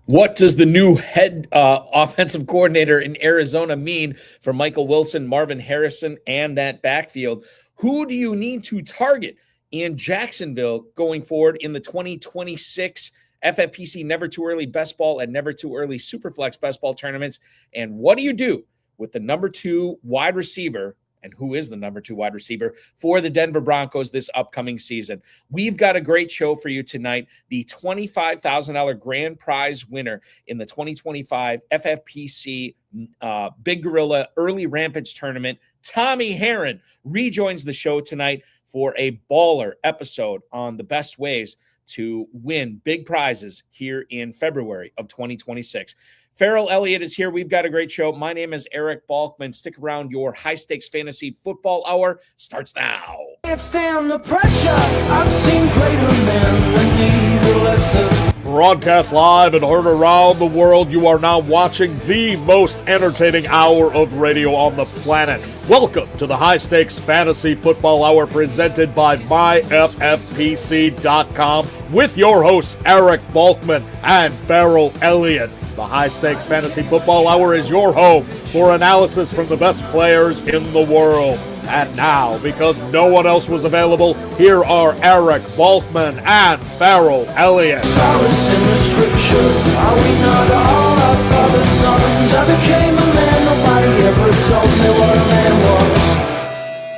What does the new head offensive coordinator in Arizona mean for Michael Wilson, Marvin Harrison, and that backfield? Who do you need to target in Jacksonville going forward in the 2026 FFPC Never Too Early Best Ball and Never Too Early Superflex Best Ball tournaments? And what do you do with the number 2 wide receiver, and who is the number 2 wide receiver for the Denver Broncos this upcoming season? We've got a great show for you tonight. The $25,000 grand prize winner in the 2025 FFPC Big Gorilla Early Rampage Tournament, Tommy Herrin, rejoins the show tonight for a baller episode on the best ways to win big prizes here in February of 2026. Ferrell Elliott is here. We've got a great show. My name is Eric Balkman. Stick around. Your high-stakes fantasy football hour starts now. Can't stand the pressure. I've seen greater men than need a lesson. Broadcast live and heard around the world, you are now watching the most entertaining hour of radio on the planet. Welcome to the High Stakes Fantasy Football Hour presented by MyFFPC.com with your hosts Eric Balkman and Ferrell Elliott. The High Stakes Fantasy Football Hour is your home for analysis from the best players in the world. And now, because no one else was available, here are Eric Balkman and Ferrell Elliott. Solace in the scripture. Are we not all our father's sons? I became a man. Nobody ever told me what a man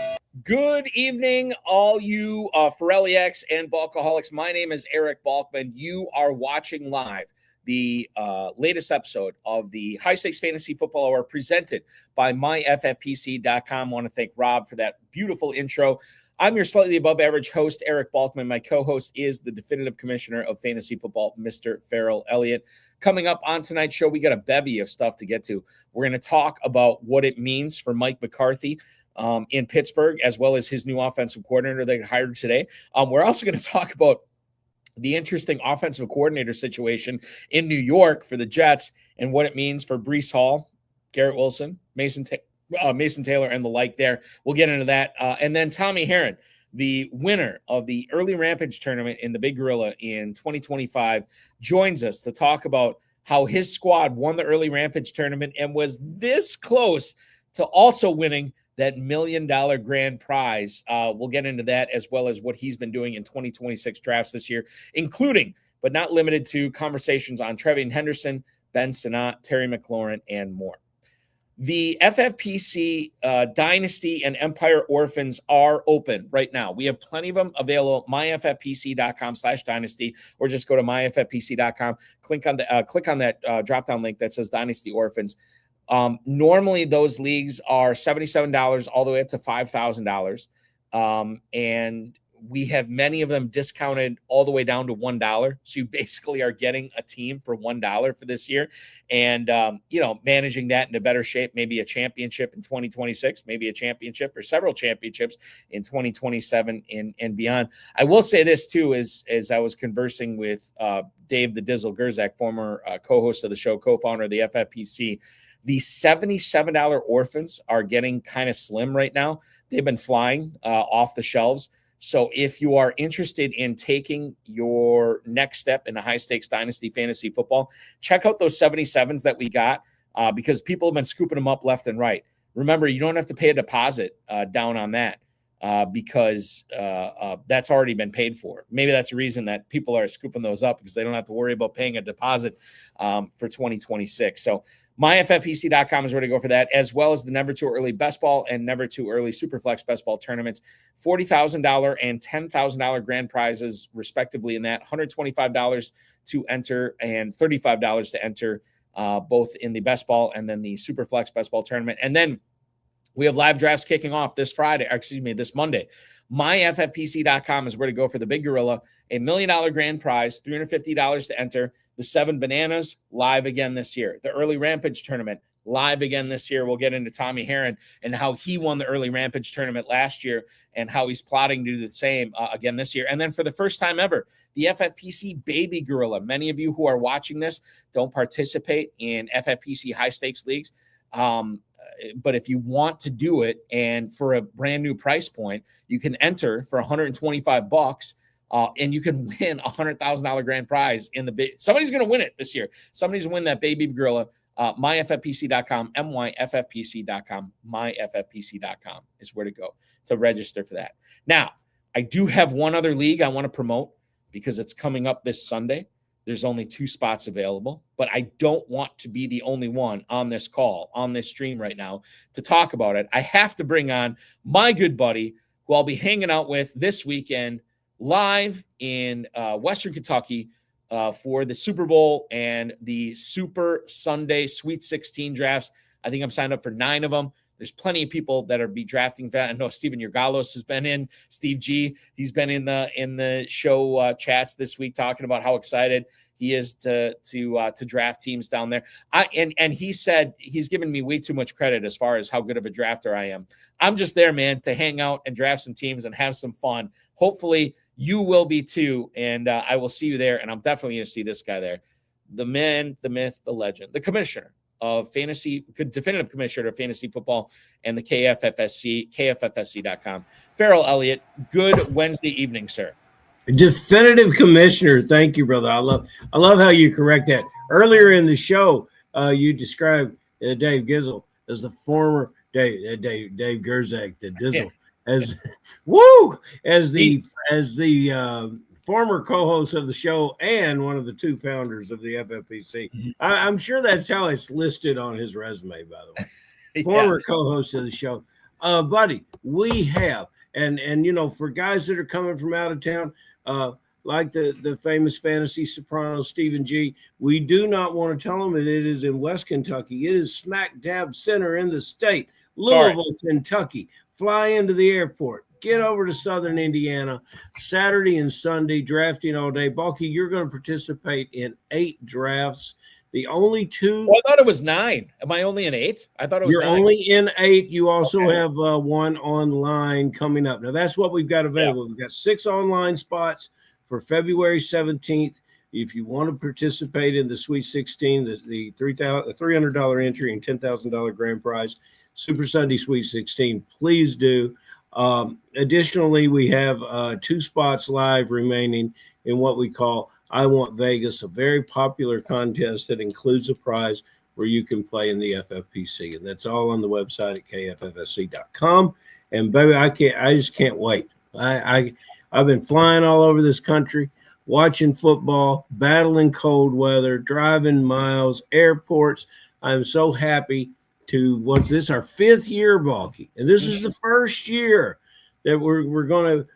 was. Good evening, all you Ferrelliacs and Balkaholics. My name is Eric Balkman. You are watching live the latest episode of the High Stakes Fantasy Football Hour presented by MyFFPC.com. I want to thank Rob for that beautiful intro. I'm your slightly above average host, Eric Balkman. My co-host is the definitive commissioner of fantasy football, Mr. Ferrell Elliott. Coming up on tonight's show, we got a bevy of stuff to get to. We're going to talk about what it means for Mike McCarthy in Pittsburgh, as well as his new offensive coordinator they hired today. We're also going to talk about the interesting offensive coordinator situation in New York for the Jets and what it means for Breece Hall, Garrett Wilson, Mason Taylor, and the like there. We'll get into that. And then Tommy Herrin, the winner of the Early Rampage Tournament in the Big Gorilla in 2025, joins us to talk about how his squad won the Early Rampage Tournament and was this close to also winning that $1 million grand prize. We'll get into that, as well as what he's been doing in 2026 drafts this year, including, but not limited to, conversations on Trevian Henderson, Ben Sinnott, Terry McLaurin, and more. The FFPC Dynasty and Empire Orphans are open right now. We have plenty of them available. MyFFPC.com/dynasty, or just go to MyFFPC.com. Click on that drop-down link that says Dynasty Orphans. Normally those leagues are $77 all the way up to $5,000. And we have many of them discounted all the way down to $1. So you basically are getting a team for $1 for this year. And, managing that into better shape, maybe a championship in 2026, maybe a championship or several championships in 2027 and beyond. I will say this too, as I was conversing with Dave the Dizzle Gerzak, former co-host of the show, co-founder of the FFPC. The $77 orphans are getting kind of slim right now. They've been flying off the shelves. So if you are interested in taking your next step in the high-stakes dynasty fantasy football, check out those 77s that we got because people have been scooping them up left and right. Remember, you don't have to pay a deposit down on that because that's already been paid for. Maybe that's the reason that people are scooping those up, because they don't have to worry about paying a deposit for 2026. So MyFFPC.com is where to go for that, as well as the Never Too Early Best Ball and Never Too Early Superflex Best Ball tournaments. $40,000 and $10,000 grand prizes, respectively, in that. $125 to enter and $35 to enter, both in the Best Ball and then the Superflex Best Ball tournament. And then we have live drafts kicking off this Monday. MyFFPC.com is where to go for the Big Gorilla, a $1 million grand prize, $350 to enter. The 7 Bananas, live again this year. The Early Rampage Tournament, live again this year. We'll get into Tommy Herrin and how he won the Early Rampage Tournament last year and how he's plotting to do the same again this year. And then for the first time ever, the FFPC Baby Gorilla. Many of you who are watching this don't participate in FFPC high-stakes leagues. But if you want to do it, and for a brand new price point, you can enter for $125 and you can win $100,000 grand prize in the big. Somebody's going to win it this year. Somebody's going to win that Baby Gorilla. MyFFPC.com, MyFFPC.com, MyFFPC.com is where to go to register for that. Now, I do have one other league I want to promote because it's coming up this Sunday. There's only 2 spots available, but I don't want to be the only one on this call, on this stream right now to talk about it. I have to bring on my good buddy who I'll be hanging out with this weekend live in Western Kentucky for the Super Bowl and the Super Sunday Sweet 16 drafts. I think I'm signed up for 9 of them. There's plenty of people that are be drafting that. I know Steven Yergalos has been in. Steve G, he's been in the show chats this week talking about how excited he is to draft teams down there. And he said he's given me way too much credit as far as how good of a drafter I am. I'm just there, man, to hang out and draft some teams and have some fun. Hopefully you will be too, and I will see you there. And I'm definitely going to see this guy there, the man, the myth, the legend, the commissioner of fantasy, definitive commissioner of fantasy football and the KFFSC, KFFSC.com. Ferrell Elliott, good Wednesday evening, sir. Definitive commissioner. Thank you, brother. I love how you correct that. Earlier in the show, you described Dave Gizzle as the former Dave Gerzak, the Dizzle, as the former co-host of the show and one of the 2 founders of the FFPC. I'm sure that's how it's listed on his resume, by the way. Former co-host of the show. Buddy, we have, and for guys that are coming from out of town, like the famous fantasy soprano Stephen G, we do not want to tell them that it is in West Kentucky. It is smack dab center in the state, Louisville, Kentucky. Fly into the airport. Get over to Southern Indiana, Saturday and Sunday, drafting all day. Balky, you're going to participate in 8 drafts. The only 2. Well, I thought it was 9. Am I only in 8? I thought it was You're 9. only in 8. You also have one online coming up. Now, that's what we've got available. We've got 6 online spots for February 17th. If you want to participate in the Sweet 16, the $300 entry and $10,000 grand prize, Super Sunday Sweet 16, please do. Additionally, we have 2 spots live remaining in what we call I Want Vegas, a very popular contest that includes a prize where you can play in the FFPC, and that's all on the website at KFFSC.com. And baby, I just can't wait. I've been flying all over this country, watching football, battling cold weather, driving miles, airports. I'm so happy to what's this our 5th year, Balky, and this is the first year that we're gonna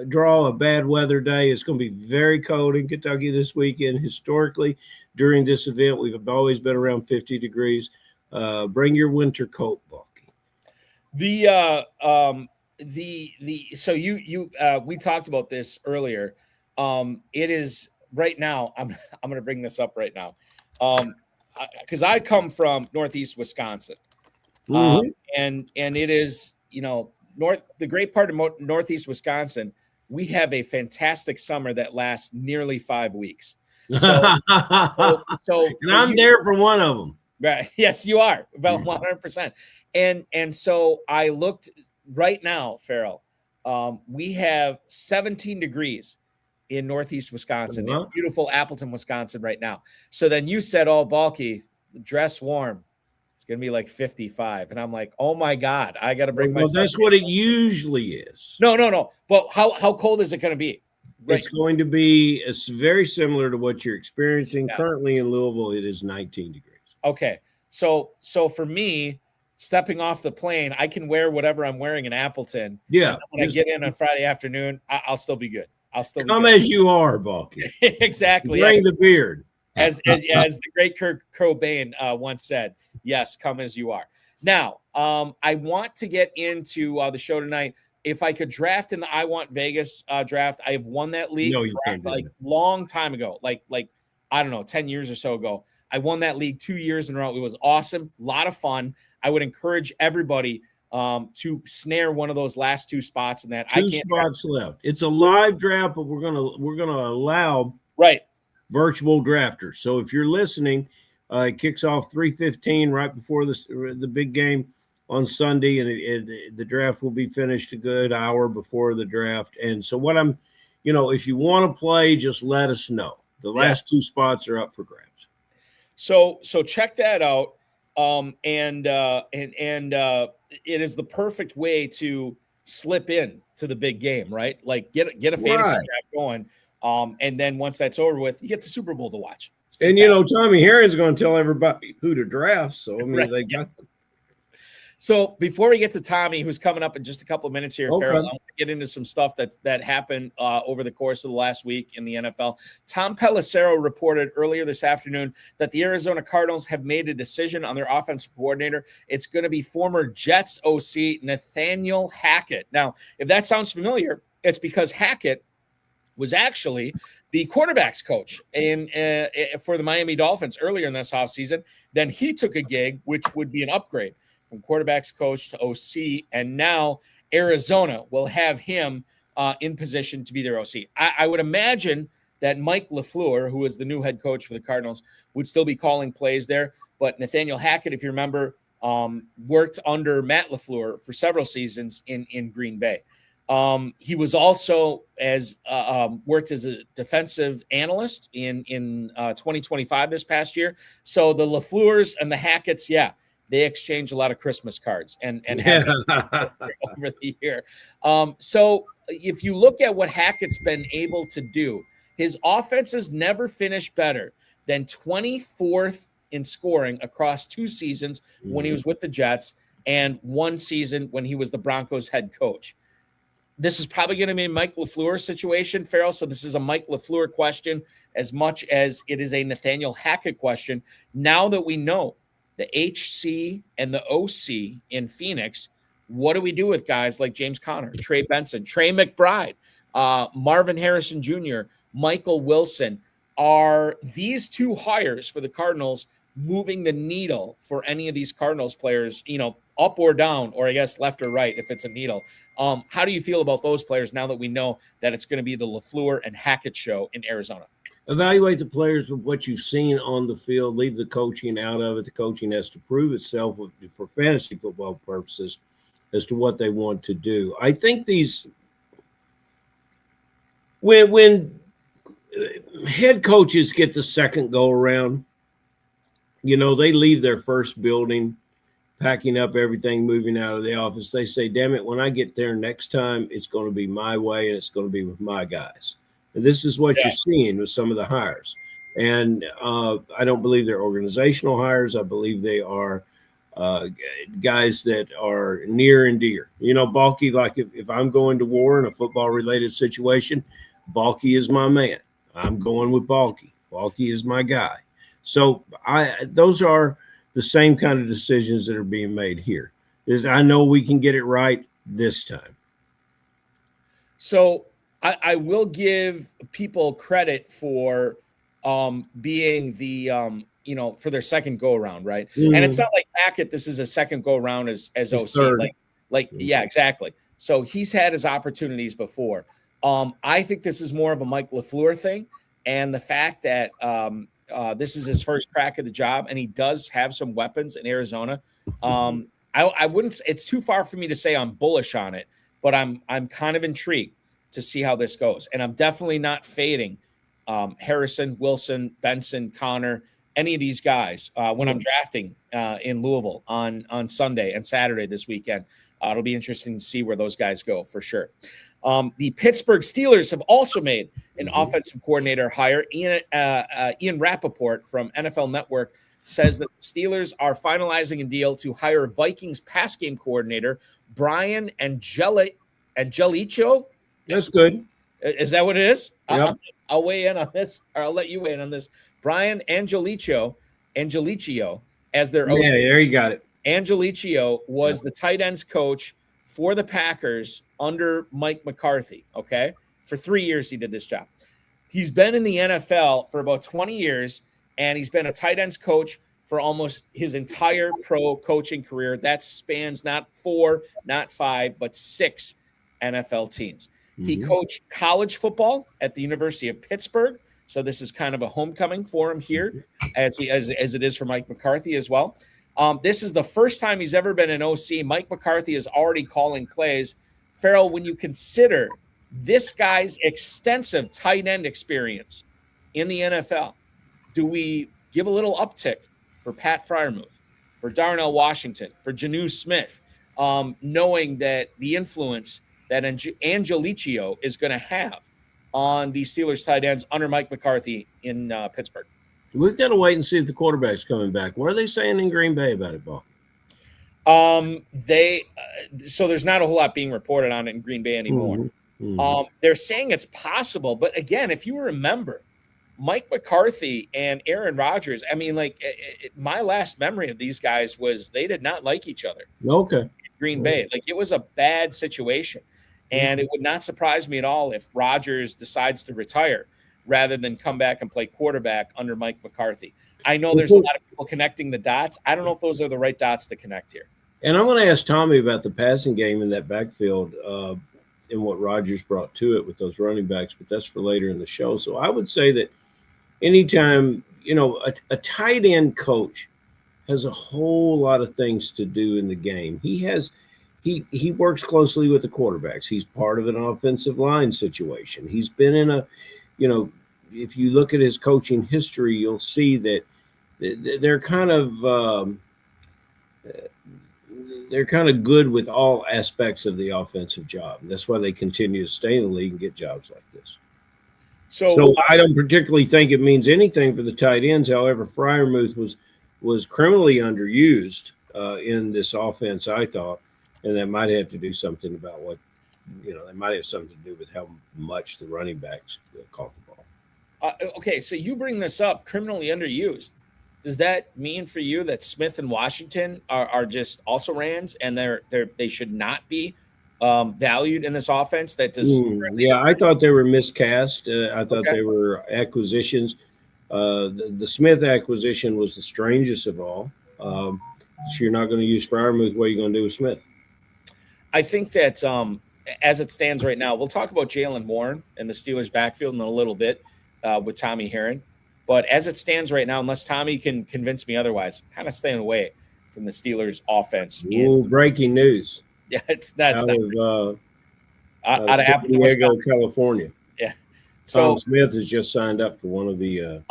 draw a bad weather day. It's gonna be very cold in Kentucky this weekend. Historically, during this event, we've always been around 50 degrees. Bring your winter coat, Balky. So we talked about this earlier. It is right now. I'm going to bring this up right now. Because I come from Northeast Wisconsin, and it is, the great part of Northeast Wisconsin. We have a fantastic summer that lasts nearly 5 weeks. So and I'm there for one of them. Right? Yes, you are about 100%. And so I looked right now, Ferrell. We have 17 degrees in Northeast Wisconsin, in beautiful Appleton, Wisconsin right now. So then you said, oh, Balky, dress warm. It's going to be like 55. And I'm like, oh my God, I got to bring my. That's what it usually is. No. But how cold is it going to be? Right. It's going to be very similar to what you're experiencing currently in Louisville. It is 19 degrees. Okay. So for me, stepping off the plane, I can wear whatever I'm wearing in Appleton. Yeah. When I get in on Friday afternoon, I'll still be good. I'll still come as you are, Balky. Exactly. Bring the beard. As the great Kurt Cobain once said, yes, come as you are. Now, I want to get into the show tonight. If I could draft in the I Want Vegas draft, I have won that league long time ago, like I don't know, 10 years or so ago. I won that league 2 years in a row. It was awesome, a lot of fun. I would encourage everybody to snare one of those last 2 spots in that. Two spots left. It's a live draft, but we're gonna allow virtual drafters. So if you're listening, it kicks off 3:15 right before the big game on Sunday, and the draft will be finished a good hour before the draft. And so if you want to play, just let us know. The last 2 spots are up for grabs. So check that out. It is the perfect way to slip in to the big game, right? Like get a fantasy draft going. And then once that's over with, you get the Super Bowl to watch. And Tommy Herrin's going to tell everybody who to draft. So they got. So before we get to Tommy, who's coming up in just a couple of minutes here, Ferrell, I want to get into some stuff that happened over the course of the last week in the NFL. Tom Pelissero reported earlier this afternoon that the Arizona Cardinals have made a decision on their offensive coordinator. It's going to be former Jets OC Nathaniel Hackett. Now, if that sounds familiar, it's because Hackett was actually the quarterback's coach for the Miami Dolphins earlier in this offseason. Then he took a gig, which would be an upgrade from quarterback's coach to OC, and now Arizona will have him in position to be their OC. I would imagine that Mike LaFleur, who is the new head coach for the Cardinals, would still be calling plays there. But Nathaniel Hackett, if you remember, worked under Matt LaFleur for several seasons in Green Bay. He was also worked as a defensive analyst in 2025 this past year. So the LaFleurs and the Hacketts, they exchange a lot of Christmas cards and have over the year. So if you look at what Hackett's been able to do, his offenses never finished better than 24th in scoring across 2 seasons when he was with the Jets and 1 season when he was the Broncos head coach. This is probably going to be a Mike LaFleur situation, Ferrell. So this is a Mike LaFleur question as much as it is a Nathaniel Hackett question. Now that we know the HC and the OC in Phoenix, what do we do with guys like James Conner, Trey Benson, Trey McBride, Marvin Harrison Jr., Michael Wilson? Are these 2 hires for the Cardinals moving the needle for any of these Cardinals players, up or down, or I guess left or right if it's a needle? How do you feel about those players now that we know that it's going to be the LaFleur and Hackett show in Arizona? Evaluate the players with what you've seen on the field. Leave the coaching out of it. The coaching has to prove itself for fantasy football purposes as to what they want to do. I think when head coaches get the second go around, they leave their first building, packing up everything, moving out of the office. They say, damn it, when I get there next time, it's going to be my way and it's going to be with my guys. And this is what you're seeing with some of the hires. And I don't believe they're organizational hires. I believe they are guys that are near and dear. Balky, like if I'm going to war in a football-related situation, Balky is my man. I'm going with Balky. Balky is my guy. So those are the same kind of decisions that are being made here. I know we can get it right this time. So I will give people credit for being the for their second go around, right? And it's not like Hackett, this is a second go around as OC. Yeah, exactly. So he's had his opportunities before. I think this is more of a Mike LaFleur thing, and the fact that this is his first crack at the job, and he does have some weapons in Arizona. I wouldn't. It's too far for me to say I'm bullish on it, but I'm kind of intrigued to see how this goes, and I'm definitely not fading Harrison, Wilson, Benson, Connor, any of these guys when I'm drafting in Louisville on Sunday and Saturday this weekend. It'll be interesting to see where those guys go for sure. The Pittsburgh Steelers have also made an offensive coordinator hire. Ian Rappaport from NFL Network says that the Steelers are finalizing a deal to hire Vikings pass game coordinator Brian Angelicho. That's good. Is that what it is? Yep. I'll weigh in on this, or I'll let you weigh in on this. Brian Angelicho as their OC. Yeah, there you got it. Angelicho was the tight ends coach for the Packers under Mike McCarthy, okay? For 3 years he did this job. He's been in the NFL for about 20 years, and he's been a tight ends coach for almost his entire pro coaching career. That spans not 4, not 5, but 6 NFL teams. He coached college football at the University of Pittsburgh, so this is kind of a homecoming for him here, as it is for Mike McCarthy as well. This is the first time he's ever been an OC. Mike McCarthy is already calling plays. Ferrell, when you consider this guy's extensive tight end experience in the NFL, do we give a little uptick for Pat Freiermuth, for Darnell Washington, for Janu Smith, knowing that the influence that Angelicio is going to have on the Steelers tight ends under Mike McCarthy in Pittsburgh? We've got to wait and see if the quarterback's coming back. What are they saying in Green Bay about it, Paul? So there's not a whole lot being reported on it in Green Bay anymore. Mm-hmm. They're saying it's possible, but again, if you remember, Mike McCarthy and Aaron Rodgers, I mean, like my last memory of these guys was they did not like each other. Okay. Green Bay, like it was a bad situation, and it would not surprise me at all if Rodgers decides to retire rather than come back and play quarterback under Mike McCarthy. I know there's a lot of people connecting the dots. I don't know if those are the right dots to connect here. And I'm going to ask Tommy about the passing game in that backfield and what Rodgers brought to it with those running backs, but that's for later in the show. So I would say that anytime, a tight end coach has a whole lot of things to do in the game. He works closely with the quarterbacks. He's part of an offensive line situation. He's been in if you look at his coaching history, you'll see that they're kind of good with all aspects of the offensive job. That's why they continue to stay in the league and get jobs like this. So I don't particularly think it means anything for the tight ends. However, Freiermuth was criminally underused in this offense, I thought, and that might have to do something about what that might have something to do with how much the running backs caught the ball. Okay, so you bring this up, criminally underused. Does that mean for you that Smith and Washington are just also rans and they should not be valued in this offense? I thought they were miscast. I thought they were acquisitions. The Smith acquisition was the strangest of all. So you're not going to use Freiermuth. What are you going to do with Smith? I think that as it stands right now, we'll talk about Jalen Warren and the Steelers' backfield in a little bit with Tommy Herrin. But as it stands right now, unless Tommy can convince me otherwise, I'm kind of staying away from the Steelers' offense. Ooh, breaking news. Yeah, that's out of San Diego, California. Yeah. So Tom Smith has just signed up for one of the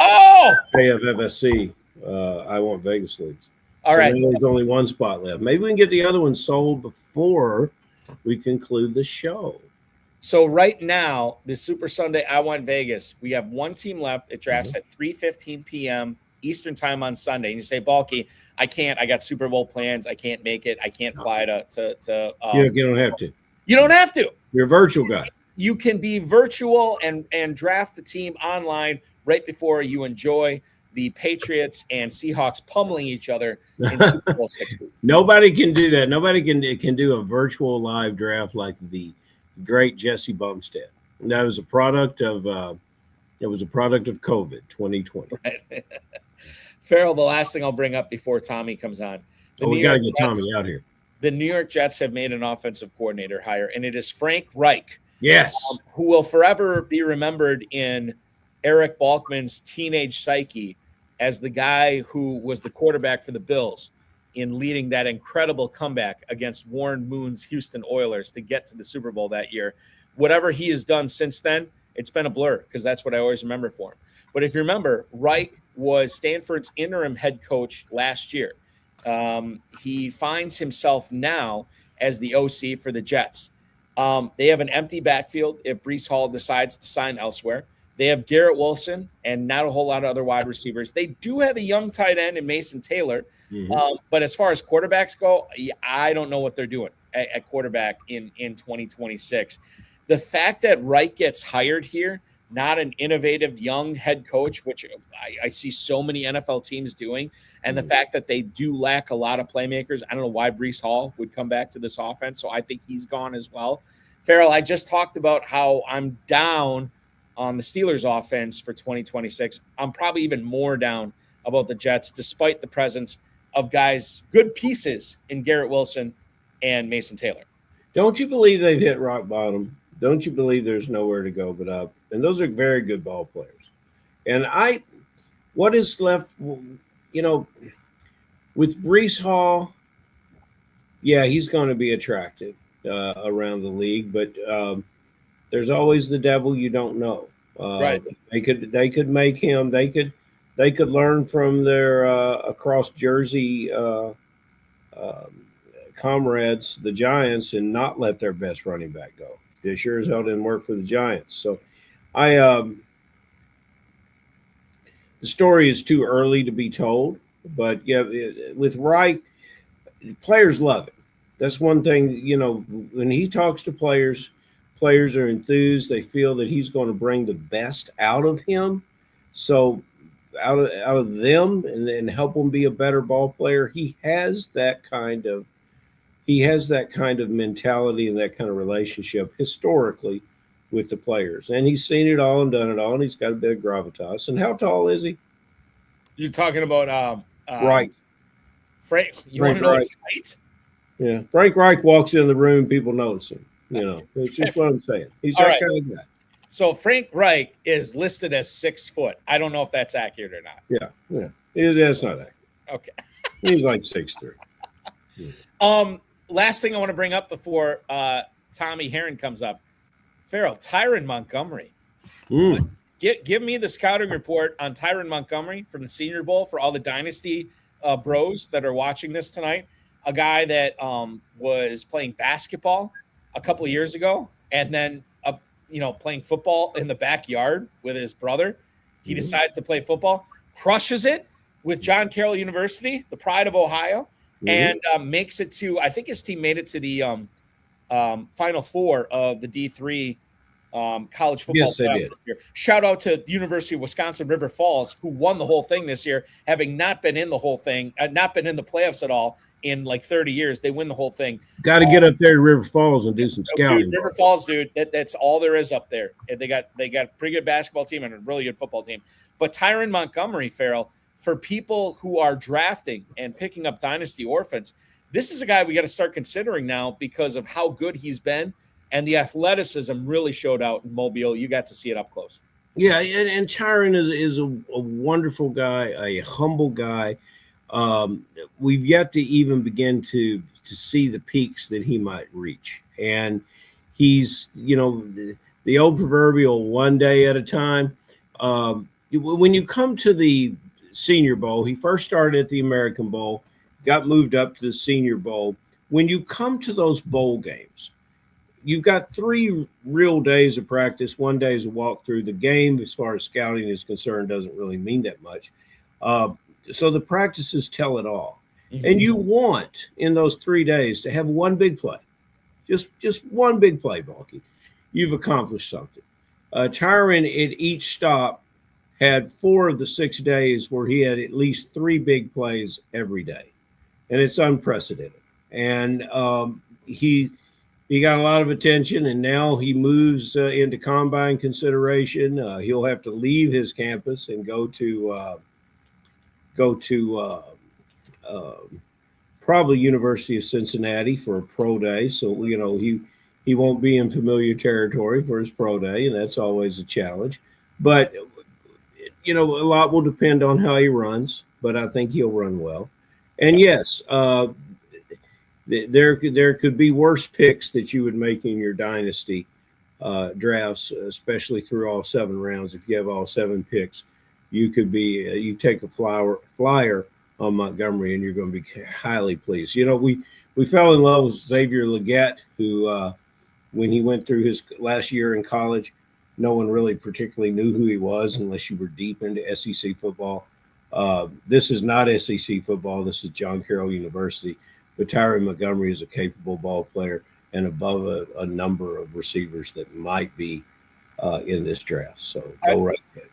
KFFSC I Want Vegas leagues. All right. There's only one spot left. Maybe we can get the other one sold before we conclude the show. So right now, the Super Sunday I Want Vegas, we have one team left. It drafts at 3:15 p.m. Eastern time on Sunday. And you say, Balky, I can't. I got Super Bowl plans. I can't make it. I can't fly to you don't have to. You don't have to. You're a virtual guy. You can be virtual and draft the team online right before you enjoy the Patriots and Seahawks pummeling each other in Super Bowl 60. Nobody can do that. Nobody can do a virtual live draft like the great Jesse Bumstead. And that was a product of COVID 2020. Right. Ferrell, the last thing I'll bring up before Tommy comes on. We got to get Tommy out here. The New York Jets have made an offensive coordinator hire, and it is Frank Reich. Yes. Who will forever be remembered in Eric Balkman's teenage psyche as the guy who was the quarterback for the Bills in leading that incredible comeback against Warren Moon's Houston Oilers to get to the Super Bowl that year. Whatever he has done since then, it's been a blur because that's what I always remember for him. But if you remember, Reich was Stanford's interim head coach last year. He finds himself now as the OC for the Jets. They have an empty backfield if Breece Hall decides to sign elsewhere. They have Garrett Wilson and not a whole lot of other wide receivers. They do have a young tight end in Mason Taylor. But as far as quarterbacks go, I don't know what they're doing at quarterback in 2026. The fact that Reich gets hired here, not an innovative young head coach, which I see so many NFL teams doing, and the fact that they do lack a lot of playmakers. I don't know why Breece Hall would come back to this offense, so I think he's gone as well. Ferrell, I just talked about how I'm down on the Steelers offense for 2026. I'm probably even more down about the Jets, despite the presence of guys, good pieces in Garrett Wilson and Mason Taylor. Don't you believe they've hit rock bottom? Don't you believe there's nowhere to go but up? And those are very good ball players. And what is left, With Brees Hall, yeah, he's going to be attractive around the league, but there's always the devil you don't know. Right. They could make him. They could learn from their across Jersey comrades, the Giants, and not let their best running back go. It sure as hell didn't work for the Giants. So, the story is too early to be told, but yeah, with Reich, players love it. That's one thing, when he talks to players, players are enthused. They feel that he's going to bring the best out of him. So out of them and help them be a better ball player. He has that kind of mentality and that kind of relationship historically with the players. And he's seen it all and done it all, and he's got a bit of gravitas. And how tall is he? You're talking about Reich. Frank. You want to know his height? Yeah. Frank Reich walks in the room, people notice him. It's just what I'm saying. He's that kind of guy. So Frank Reich is listed as 6 foot. I don't know if that's accurate or not. Yeah. That's not accurate. Okay. He's like 6'3". Last thing I want to bring up before Tommy Herrin comes up. Ferrell, Tyron Montgomery. Give me the scouting report on Tyron Montgomery from the Senior Bowl for all the Dynasty bros that are watching this tonight. A guy that was playing basketball a couple of years ago and then playing football in the backyard with his brother. He decides to play football, crushes it with John Carroll University, the pride of Ohio, and makes it to, I think his team made it to the Final Four of the D3 college football. Yes, they did. This year. Shout out to the University of Wisconsin River Falls, who won the whole thing this year, having not been in the whole thing, not been in the playoffs at all in like 30 years. They win the whole thing. Got to get up there to River Falls and do some scouting. River Falls, dude, that's all there is up there. They got a pretty good basketball team and a really good football team. But Tyron Montgomery, Ferrell, for people who are drafting and picking up dynasty orphans, this is a guy we got to start considering now because of how good he's been, and the athleticism really showed out in Mobile. You got to see it up close. Yeah, and Tyron is a wonderful guy, a humble guy. We've yet to even begin to see the peaks that he might reach. And he's, the old proverbial one day at a time. When you come to the Senior Bowl, he first started at the American Bowl, got moved up to the Senior Bowl. When you come to those bowl games, you've got 3 real days of practice. 1 day is a walk through the game. As far as scouting is concerned, doesn't really mean that much. So the practices tell it all. Mm-hmm. And you want in those 3 days to have one big play, just one big play, Balky. You've accomplished something. Tyron at each stop had 4 of the 6 days where he had at least 3 big plays every day. And it's unprecedented. And he got a lot of attention, and now he moves into combine consideration. He'll have to leave his campus and go to probably University of Cincinnati for a pro day. So, he won't be in familiar territory for his pro day, and that's always a challenge. But, a lot will depend on how he runs, but I think he'll run well. And yes, there could be worse picks that you would make in your dynasty drafts, especially through all 7 rounds. If you have all 7 picks, you could be you take a flyer on Montgomery, and you're going to be highly pleased. We fell in love with Xavier Legette, who when he went through his last year in college, no one really particularly knew who he was unless you were deep into SEC football. This is not SEC football. This is John Carroll University. But Tyron Montgomery is a capable ball player and above a number of receivers that might be in this draft. So go right ahead.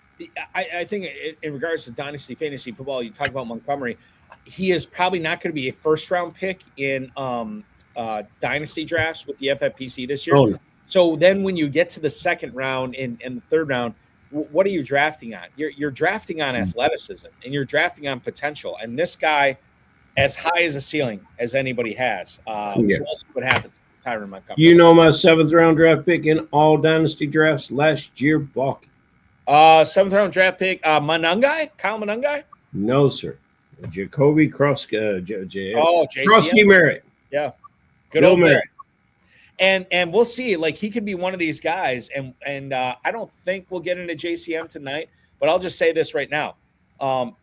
I think in regards to dynasty fantasy football, you talk about Montgomery. He is probably not going to be a first-round pick in dynasty drafts with the FFPC this year. Oh, no. So then when you get to the second round and the third round, what are you drafting on? You're drafting on athleticism, and you're drafting on potential. And this guy, as high as a ceiling as anybody has. So we'll see what happens to Tyron Montgomery. My 7th round draft pick in all dynasty drafts last year, Balky. 7th round draft pick, Kyle Manungai? No, sir. Jacoby Cross. JCM. Crossky Merritt. Yeah. Good Bill old Bill. Merritt. And we'll see. Like, he could be one of these guys. And I don't think we'll get into JCM tonight, but I'll just say this right now.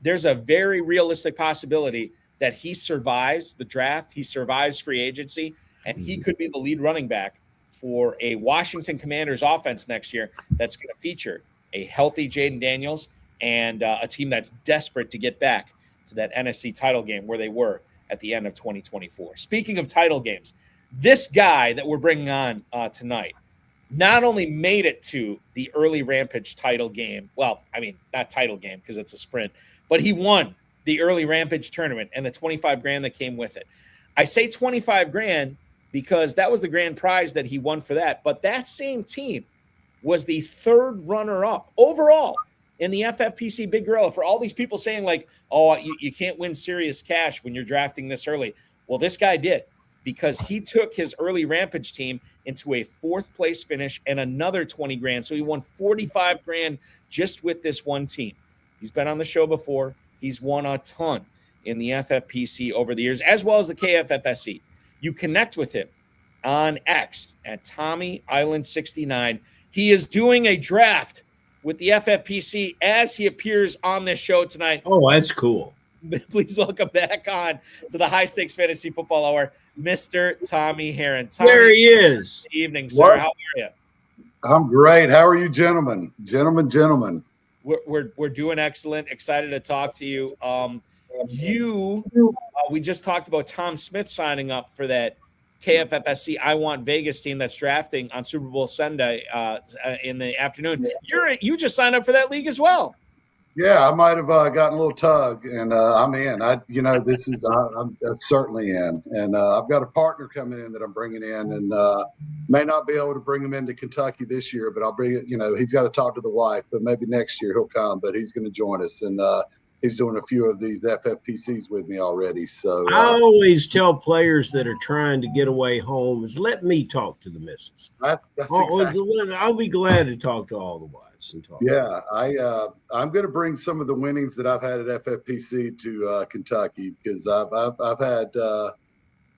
There's a very realistic possibility that he survives the draft. He survives free agency, and he could be the lead running back for a Washington Commanders offense next year that's going to feature a healthy Jaden Daniels and a team that's desperate to get back to that NFC title game where they were at the end of 2024. Speaking of title games, this guy that we're bringing on tonight not only made it to the early Rampage title game. Well, I mean, not title game because it's a sprint, but he won the early Rampage tournament and the 25 grand that came with it. I say 25 grand because that was the grand prize that he won for that. But that same team was the third runner-up overall in the FFPC Big Gorilla. For all these people saying like, oh, you can't win serious cash when you're drafting this early. Well, this guy did, because he took his early Rampage team into a fourth place finish and another 20 grand. So he won 45 grand just with this one team. He's been on the show before. He's won a ton in the FFPC over the years, as well as the KFFSC. You connect with him on X at Tommy Island 69. He is doing a draft with the FFPC as he appears on this show tonight. Oh, that's cool. Please welcome back on to the High Stakes Fantasy Football Hour, Mr. Tommy Herrin. Tommy, there he is. Good evening, sir. What? How are you? I'm great. How are you, gentlemen? Gentlemen. We're doing excellent. Excited to talk to you. We just talked about Tom Smith signing up for that KFFSC I Want Vegas team that's drafting on Super Bowl Sunday in the afternoon. You just signed up for that league as well. Yeah, I might have gotten a little tug, and I'm in. I'm certainly in, and I've got a partner coming in that I'm bringing in, and may not be able to bring him into Kentucky this year, but I'll bring it. He's got to talk to the wife, but maybe next year he'll come. But he's going to join us, and he's doing a few of these FFPCs with me already. So I always tell players that are trying to get away home is let me talk to the missus. I'll be glad to talk to all the wives. Yeah, I'm going to bring some of the winnings that I've had at FFPC to Kentucky, because I've had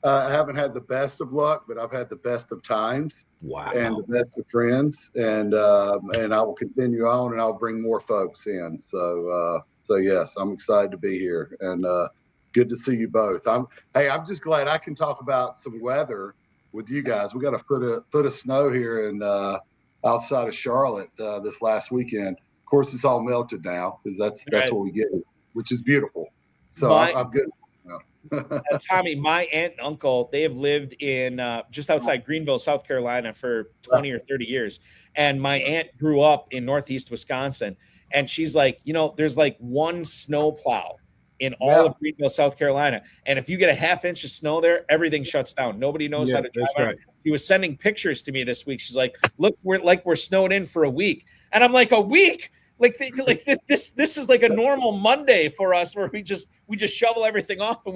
I haven't had the best of luck, but I've had the best of times. Wow. And the best of friends, and I will continue on, and I'll bring more folks in. So yes, I'm excited to be here, and good to see you both. I'm just glad I can talk about some weather with you guys. We got a foot of snow here and outside of Charlotte this last weekend. Of course, it's all melted now because that's right. what we get, which is beautiful. So I'm good. Tommy, my aunt and uncle, they have lived in just outside Greenville, South Carolina for 20 or 30 years. And my aunt grew up in Northeast Wisconsin. And she's like, there's like one snow plow in all of Greenville, South Carolina. And if you get a half inch of snow there, everything shuts down. Nobody knows how to drive. Right. He was sending pictures to me this week. She's like, look, we're snowed in for a week. And I'm like, a week? Like this is like a normal Monday for us, where we just shovel everything off and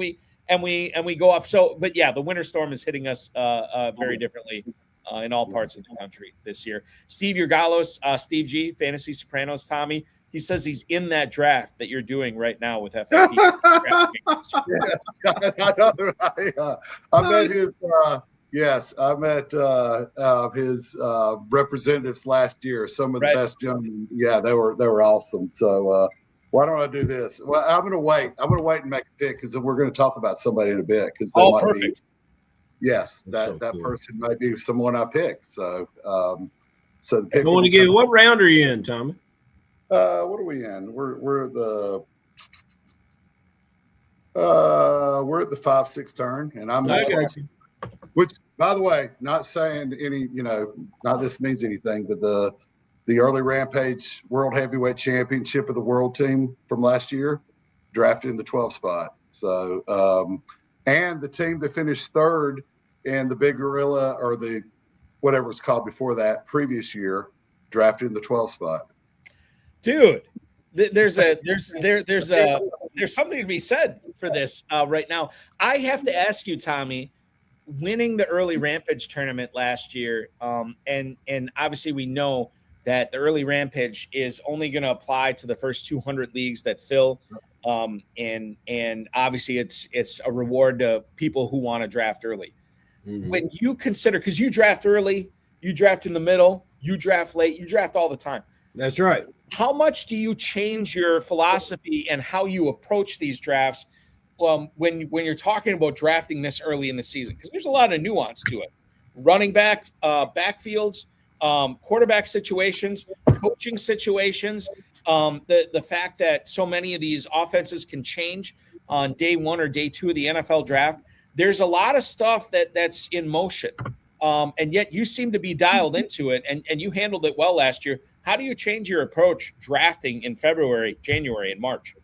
we go off. So, but yeah, the winter storm is hitting us very differently in all parts of the country this year. Steve Urgalos, Steve G, Fantasy Sopranos, Tommy. He says he's in that draft that you're doing right now with FFP. I met his. Yes, I met his representatives last year. Some of the best gentlemen. Yeah, they were awesome. So why don't I do this? Well, I'm going to wait. And make a pick, because we're going to talk about somebody in a bit. Because perfect. Yes, that person might be someone I pick. So the pick. What round are you in, Tommy? What are we in? We're at the 5-6 turn, and I'm which, by the way, not saying any, not this means anything, but the early Rampage World Heavyweight Championship of the World team from last year drafted in the 12th spot. So, and the team that finished third in the Big Gorilla, or the whatever it's called before that, previous year, drafted in the 12th spot. Dude, there's something to be said for this right now. I have to ask you, Tommy, winning the early Rampage tournament last year, and obviously we know that the early Rampage is only going to apply to the first 200 leagues that fill And obviously it's a reward to people who want to draft early. When you consider, because you draft early, you draft in the middle, you draft late, you draft all the time. That's right. How much do you change your philosophy and how you approach these drafts when you're talking about drafting this early in the season? Because there's a lot of nuance to it. Running back, backfields, quarterback situations, coaching situations, the fact that so many of these offenses can change on day 1 or day 2 of the NFL draft. There's a lot of stuff that's in motion. And yet you seem to be dialed into it, and you handled it well last year. How do you change your approach drafting in February, January, and March?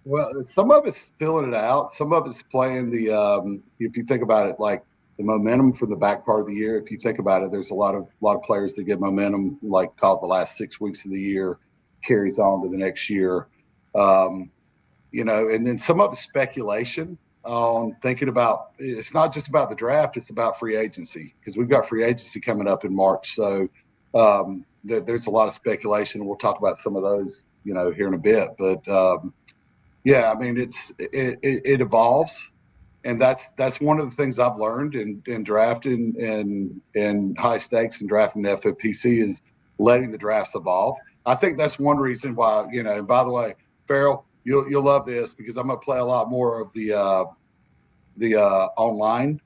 Well, some of it's filling it out. Some of it's playing the if you think about it, like the momentum from the back part of the year. If you think about it, there's a lot of players that get momentum, like call it the last 6 weeks of the year, carries on to the next year. And then some of it's speculation on thinking about, it's not just about the draft, it's about free agency, because we've got free agency coming up in March. So there's a lot of speculation. We'll talk about some of those, here in a bit. But yeah, I mean, it evolves. And that's one of the things I've learned in drafting and high stakes and drafting the FFPC is letting the drafts evolve. I think that's one reason why, and by the way, Ferrell, you'll love this, because I'm going to play a lot more of the online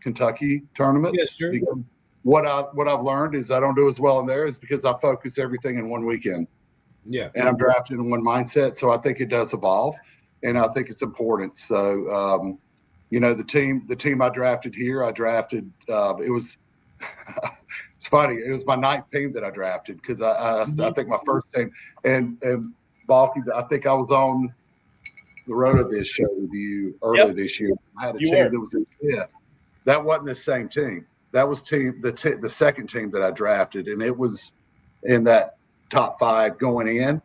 Kentucky tournaments. Yes, sir. Because what I've learned is I don't do as well in there is because I focus everything in one weekend. Yeah. And I'm drafting in one mindset. So I think it does evolve, and I think it's important. So, the team I drafted here, it was, it's funny. It was my 9th team that I drafted, because I think my first team, and Balky, I think I was on the Roto-Viz show with you earlier this year. I had a team that was in 5th. That wasn't the same team. That was the second team that I drafted, and it was in that top 5 going in.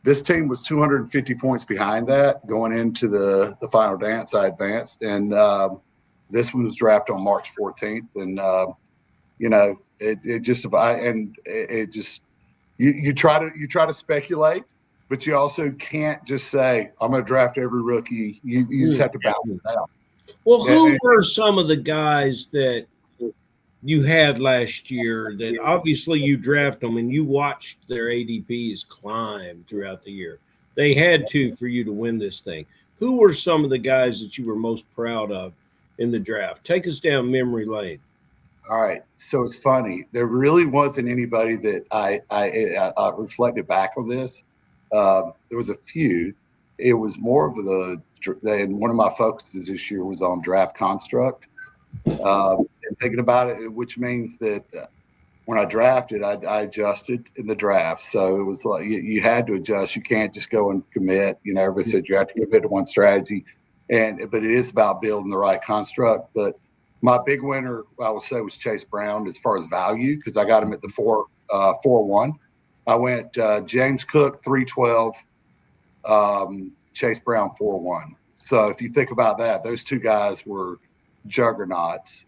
This team was 250 points behind that going into the final dance. I advanced, and this one was drafted on March 14th, and you try to speculate, but you also can't just say, I'm going to draft every rookie. You just have to balance it out. Well, who were some of the guys that you had last year that obviously you draft them and you watched their ADPs climb throughout the year? They had to for you to win this thing. Who were some of the guys that you were most proud of in the draft? Take us down memory lane. All right. So it's funny. There really wasn't anybody that I reflected back on this. There was a few. It was more of and one of my focuses this year was on draft construct. And thinking about it, which means that when I drafted, I adjusted in the draft. So it was like you had to adjust. You can't just go and commit. Everybody said you have to commit to one strategy, but it is about building the right construct. But my big winner, I would say, was Chase Brown as far as value, because I got him at the 4-1. I went James Cook 312, Chase Brown 4-1. So if you think about that, those two guys were juggernauts.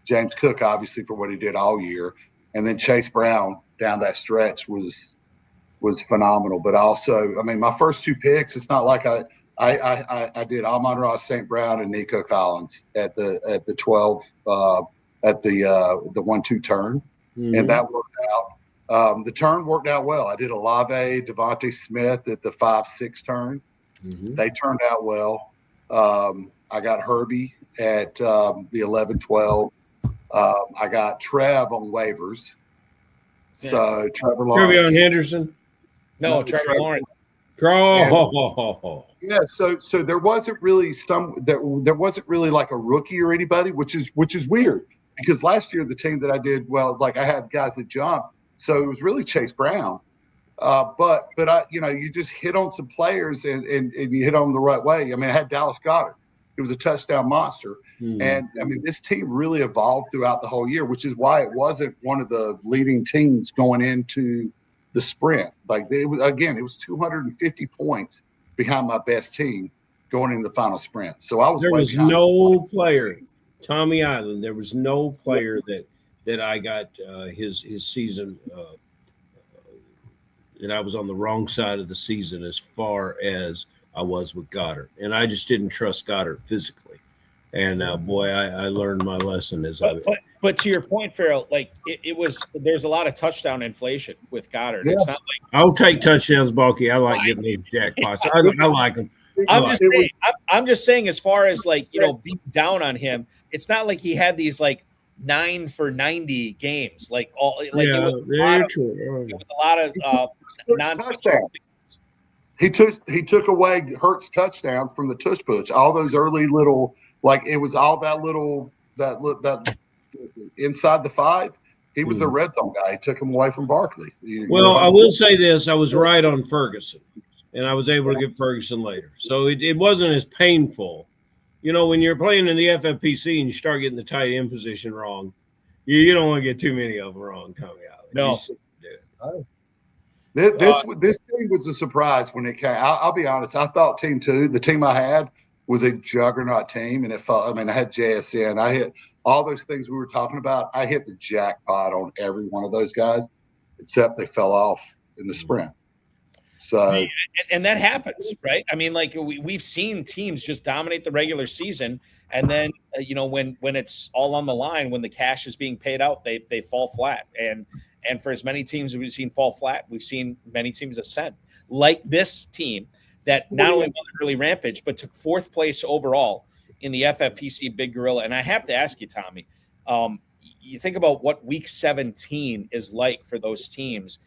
James Cook, obviously, for what he did all year, and then Chase Brown down that stretch was phenomenal. But also, I mean, my first 2 picks, it's not like I did Amon-Ra St. Brown and Nico Collins at the 12 at the 1-2 turn, and that worked out. The turn worked out well. I did Olave, Devontae Smith at the 5-6 turn. They turned out well. I got Herbie at the 11-12. I got Trev on waivers. So Trevor Lawrence. Trevion Henderson? No, Trevor Lawrence. Yeah, so there wasn't really there wasn't really like a rookie or anybody, which is weird, because last year the team that I did, well, like I had guys that jumped, so it was really Chase Brown. But I, you just hit on some players and you hit on them the right way. I mean, I had Dallas Goedert. He was a touchdown monster. And I mean, this team really evolved throughout the whole year, which is why it wasn't one of the leading teams going into the sprint. Like it was 250 points behind my best team going into the final sprint. So there was no player, Tommy Island. There was no player that I got his season and I was on the wrong side of the season as far as I was with Goddard, and I just didn't trust Goddard physically. And boy, I learned my lesson as but to your point, Ferrell, like there's a lot of touchdown inflation with Goddard. Yeah. It's not like I'll take touchdowns, Balky. I like getting these jackpots. I like them. I'm just saying, as far as like, beat down on him, it's not like he had these like 9 for 90 games. Like it was a lot of touchdowns. He took away Hurts touchdowns from the tush push. All those early little, like it was all that inside the 5. He was the red zone guy. He took him away from Barkley. I will say this: I was right on Ferguson, and I was able to get Ferguson later, so it wasn't as painful. When you're playing in the FFPC and you start getting the tight end position wrong, you don't want to get too many of them wrong, Tommy. No. This team was a surprise when it came. I'll be honest. I thought Team 2, the team I had, was a juggernaut team, and it felt. I mean, I had JSN. I hit all those things we were talking about. I hit the jackpot on every one of those guys, except they fell off in the sprint. So, and that happens, right? I mean, like we've seen teams just dominate the regular season, and then when it's all on the line, when the cash is being paid out, they fall flat. And for as many teams we've seen fall flat, we've seen many teams ascend. Like this team that not only won the early Rampage, but took 4th place overall in the FFPC Big Gorilla. And I have to ask you, Tommy, you think about what Week 17 is like for those teams,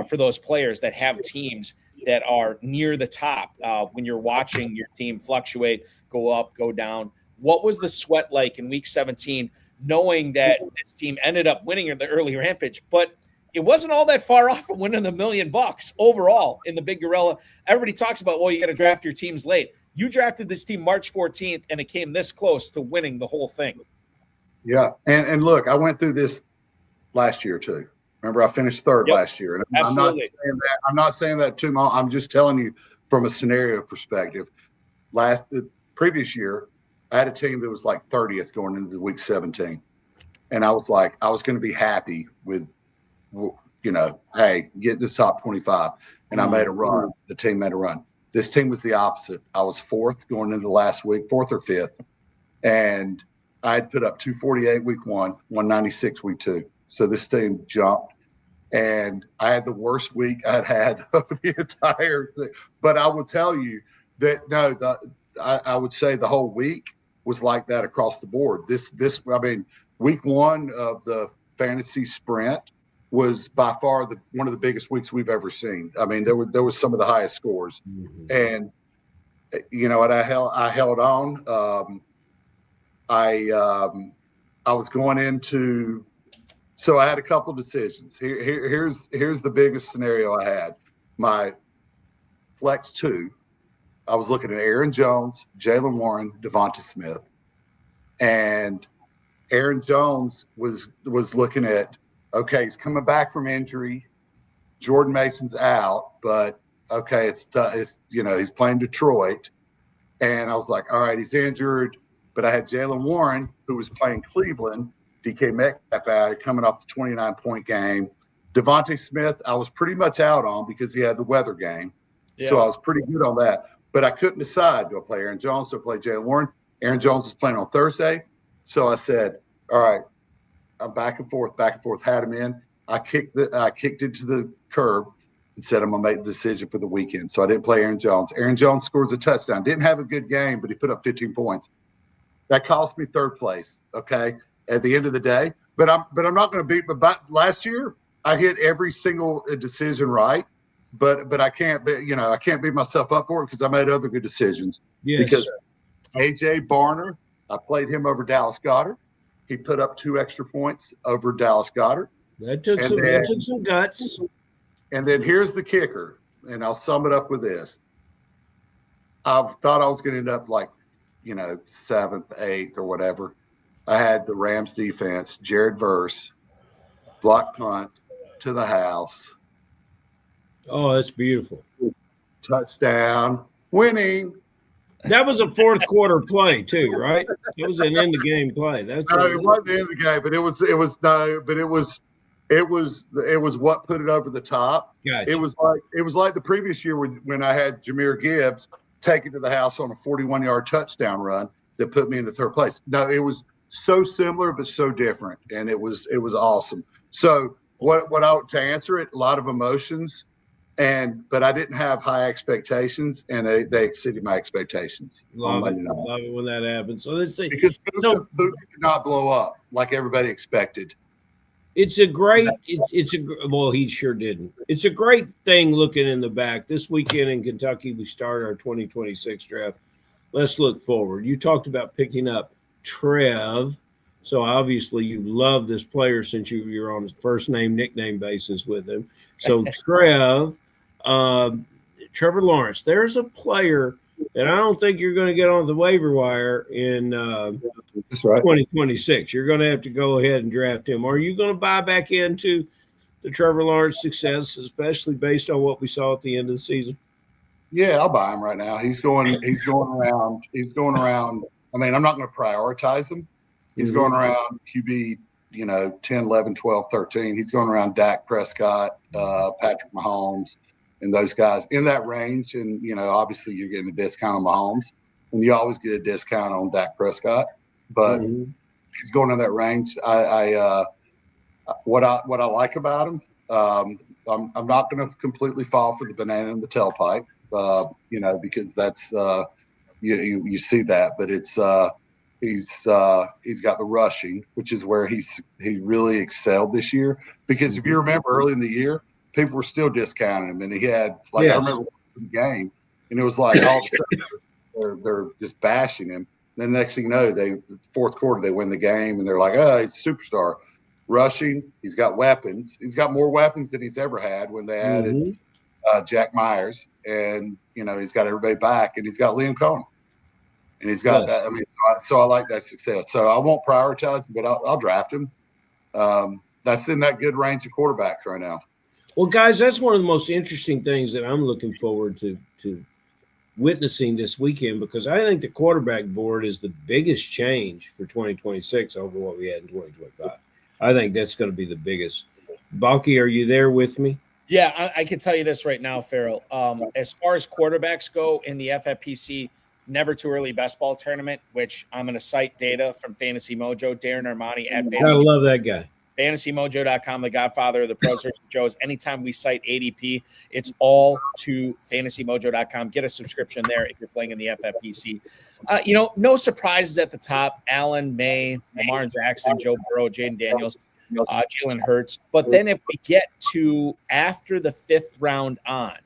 for those players that have teams that are near the top when you're watching your team fluctuate, go up, go down. What was the sweat like in Week 17, knowing that this team ended up winning the early Rampage, but it wasn't all that far off from winning $1 million overall in the Big Gorilla? Everybody talks about, well, you got to draft your teams late. You drafted this team March 14th, and it came this close to winning the whole thing. Yeah, and look, I went through this last year too. Remember, I finished 3rd last year, and Absolutely. I'm not saying that too much. I'm just telling you from a scenario perspective. The previous year, I had a team that was like 30th going into Week 17, and I was like, I was going to be happy with, hey, get the top 25, and I made a run. The team made a run. This team was the opposite. I was 4th going into the last week, 4th or 5th, and I had put up 248 Week 1, 196 Week 2. So this team jumped, and I had the worst week I'd had of the entire thing. But I will tell you that I would say the whole week was like that across the board. Week 1 of the fantasy sprint was by far one of the biggest weeks we've ever seen. I mean, there was some of the highest scores, and what I held on. I was going into. So I had a couple decisions. Here's the biggest scenario I had. My flex 2, I was looking at Aaron Jones, Jalen Warren, Devonta Smith, and Aaron Jones was looking at, okay, he's coming back from injury. Jordan Mason's out, but okay, it's he's playing Detroit, and I was like, all right, he's injured, but I had Jalen Warren, who was playing Cleveland. DK Metcalf out, coming off the 29-point game. Devonta Smith, I was pretty much out on because he had the weather game. Yeah. So I was pretty good on that. But I couldn't decide, do I play Aaron Jones or play Jalen Warren? Aaron Jones was playing on Thursday. So I said, all right, I'm back and forth, had him in. I kicked it to the curb and said I'm going to make the decision for the weekend. So I didn't play Aaron Jones. Aaron Jones scores a touchdown. Didn't have a good game, but he put up 15 points. That cost me 3rd place, okay? At the end of the day, but I'm not going to beat. But last year, I hit every single decision right, but I can't beat myself up for it because I made other good decisions. Yes. Because AJ Barner, I played him over Dallas Goedert. He put up 2 extra points over Dallas Goedert. That took some guts. And then here's the kicker, and I'll sum it up with this. I thought I was going to end up like, 7th, 8th, or whatever. I had the Rams defense, Jared Verse, block punt to the house. Oh, that's beautiful. Touchdown, winning. That was a 4th quarter play too, right? It was an end of game play. It wasn't the end of the game, but it it was what put it over the top. Gotcha. It was like the previous year when I had Jahmyr Gibbs take it to the house on a 41-yard touchdown run that put me into third place. No, it was so similar but so different, and it was awesome. So to answer it, a lot of emotions, but I didn't have high expectations, and they exceeded my expectations. Love it when that happens. So let's see. Because Puka did not blow up like everybody expected. It's a great. Well, he sure didn't. It's a great thing looking in the back. This weekend in Kentucky, we start our 2026 draft. Let's look forward. You talked about picking up Trev, so obviously you love this player since you're on first name nickname basis with him. So Trevor Lawrence. There's a player that I don't think you're going to get on the waiver wire in That's right. 2026. You're going to have to go ahead and draft him. Are you going to buy back into the Trevor Lawrence success, especially based on what we saw at the end of the season? Yeah, I'll buy him right now. He's going around. I mean, I'm not going to prioritize him. He's going around QB, 10, 11, 12, 13. He's going around Dak Prescott, Patrick Mahomes, and those guys in that range. And, obviously you're getting a discount on Mahomes, and you always get a discount on Dak Prescott. But he's going in that range. What I like about him, I'm not going to completely fall for the banana in the tailpipe, because that's you see that, but it's he's got the rushing, which is where he really excelled this year. Because if you remember early in the year, people were still discounting him, and he had I remember the game, and it was like all of a sudden they're just bashing him. Then the next thing you know, fourth quarter they win the game, and they're like, oh, he's a superstar. Rushing, he's got weapons. He's got more weapons than he's ever had when they added Jack Myers, and he's got everybody back, and he's got Liam Cohen, and he's got that. I mean, so I like that success. So I won't prioritize him, but I'll draft him. That's in that good range of quarterbacks right now. Well, guys, that's one of the most interesting things that I'm looking forward to witnessing this weekend, because I think the quarterback board is the biggest change for 2026 over what we had in 2025. I think that's going to be the biggest. Balky, are you there with me? Yeah, I can tell you this right now, Ferrell. As far as quarterbacks go in the FFPC Never Too Early Best Ball Tournament, which I'm going to cite data from Fantasy Mojo, Darren Armani at I love that guy. FantasyMojo.com, the godfather of the Pro Search Joes. Anytime we cite ADP, it's all to FantasyMojo.com. Get a subscription there if you're playing in the FFPC. No surprises at the top. Allen, May, Lamar Jackson, Joe Burrow, Jaden Daniels, Jalen Hurts. But then if we get to after the fifth round on,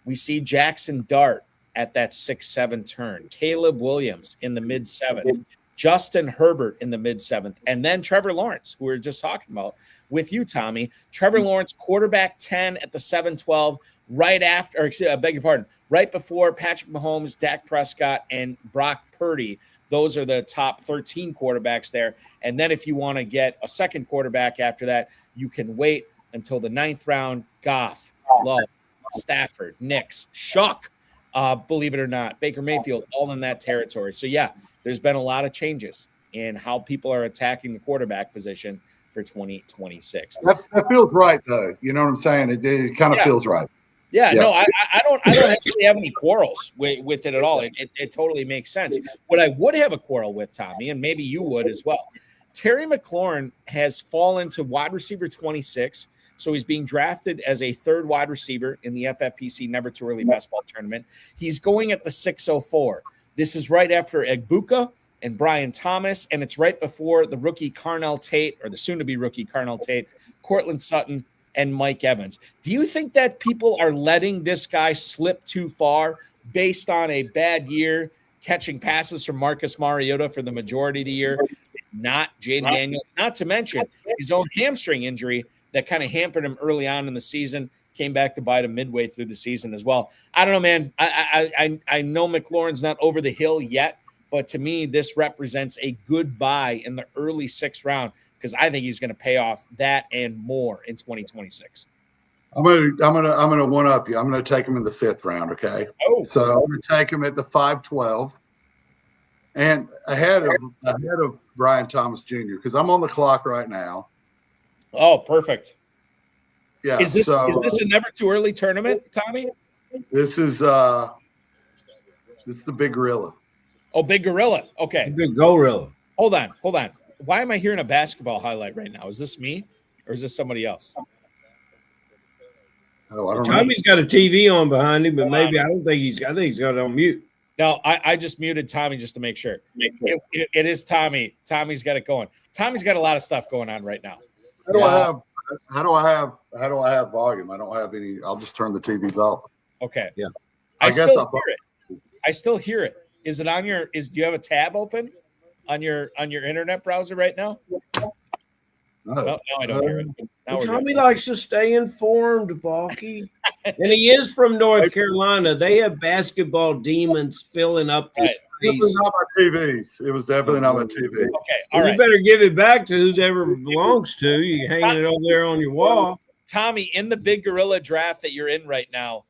we see Jackson Dart at that 6-7 turn, Caleb Williams in the mid-7th, Justin Herbert in the mid-7th, and then Trevor Lawrence, who we were just talking about with you, Tommy. Trevor Lawrence, quarterback 10 at the 7-12, right before Patrick Mahomes, Dak Prescott, and Brock Purdy. Those are the top 13 quarterbacks there. And then if you want to get a second quarterback after that, you can wait until the 9th round. Goff, Love, Stafford, Nix, Shuck, believe it or not, Baker Mayfield, all in that territory. So, yeah, there's been a lot of changes in how people are attacking the quarterback position for 2026. That feels right, though. You know what I'm saying? It kind of feels right. Yeah, no, I don't actually have any quarrels with it at all. It totally makes sense. What I would have a quarrel with, Tommy, and maybe you would as well, Terry McLaurin has fallen to wide receiver 26. So he's being drafted as a third wide receiver in the FFPC Never Too Early Best Ball Tournament. He's going at the 604. This is right after Egbuka and Brian Thomas, and it's right before the rookie Carnell Tate, or the soon-to-be rookie Carnell Tate, Cortland Sutton, and Mike Evans. Do you think that people are letting this guy slip too far based on a bad year, catching passes from Marcus Mariota for the majority of the year, not Jaden Daniels, not to mention his own hamstring injury that kind of hampered him early on in the season, came back to bite him midway through the season as well. I don't know, man. I know McLaurin's not over the hill yet, but to me, this represents a good buy in the early 6th round, because I think he's going to pay off that and more in 2026. I'm gonna one up you. I'm gonna take him in the 5th round. Okay. Oh. So I'm gonna take him at the 5-12, and ahead of Brian Thomas Jr. because I'm on the clock right now. Oh, perfect. Yeah. Is this so a never too early tournament, Tommy? this is the Big Gorilla. Oh, Big Gorilla. Okay. Big Gorilla. Hold on. Why am I hearing a basketball highlight right now? Is this me or is this somebody else? Oh, I don't know. Tommy's got a TV on behind him, but maybe I think he's got it on mute. No, I just muted Tommy just to make sure. It is Tommy. Tommy's got it going. Tommy's got a lot of stuff going on right now. How do I have volume? I don't have any. I'll just turn the TVs off. Okay. Yeah. I still hear it. I still hear it. Is it on your? Do you have a tab open on your internet browser right now? No, I don't hear it. Tommy likes to stay informed, Balky. And he is from North Carolina. They have basketball demons filling up the It was space. not my TVs. It was definitely not my TV. Okay, all right. You better give it back to whoever it belongs to. You hanging it over there on your wall. Tommy, in the Big Gorilla draft that you're in right now,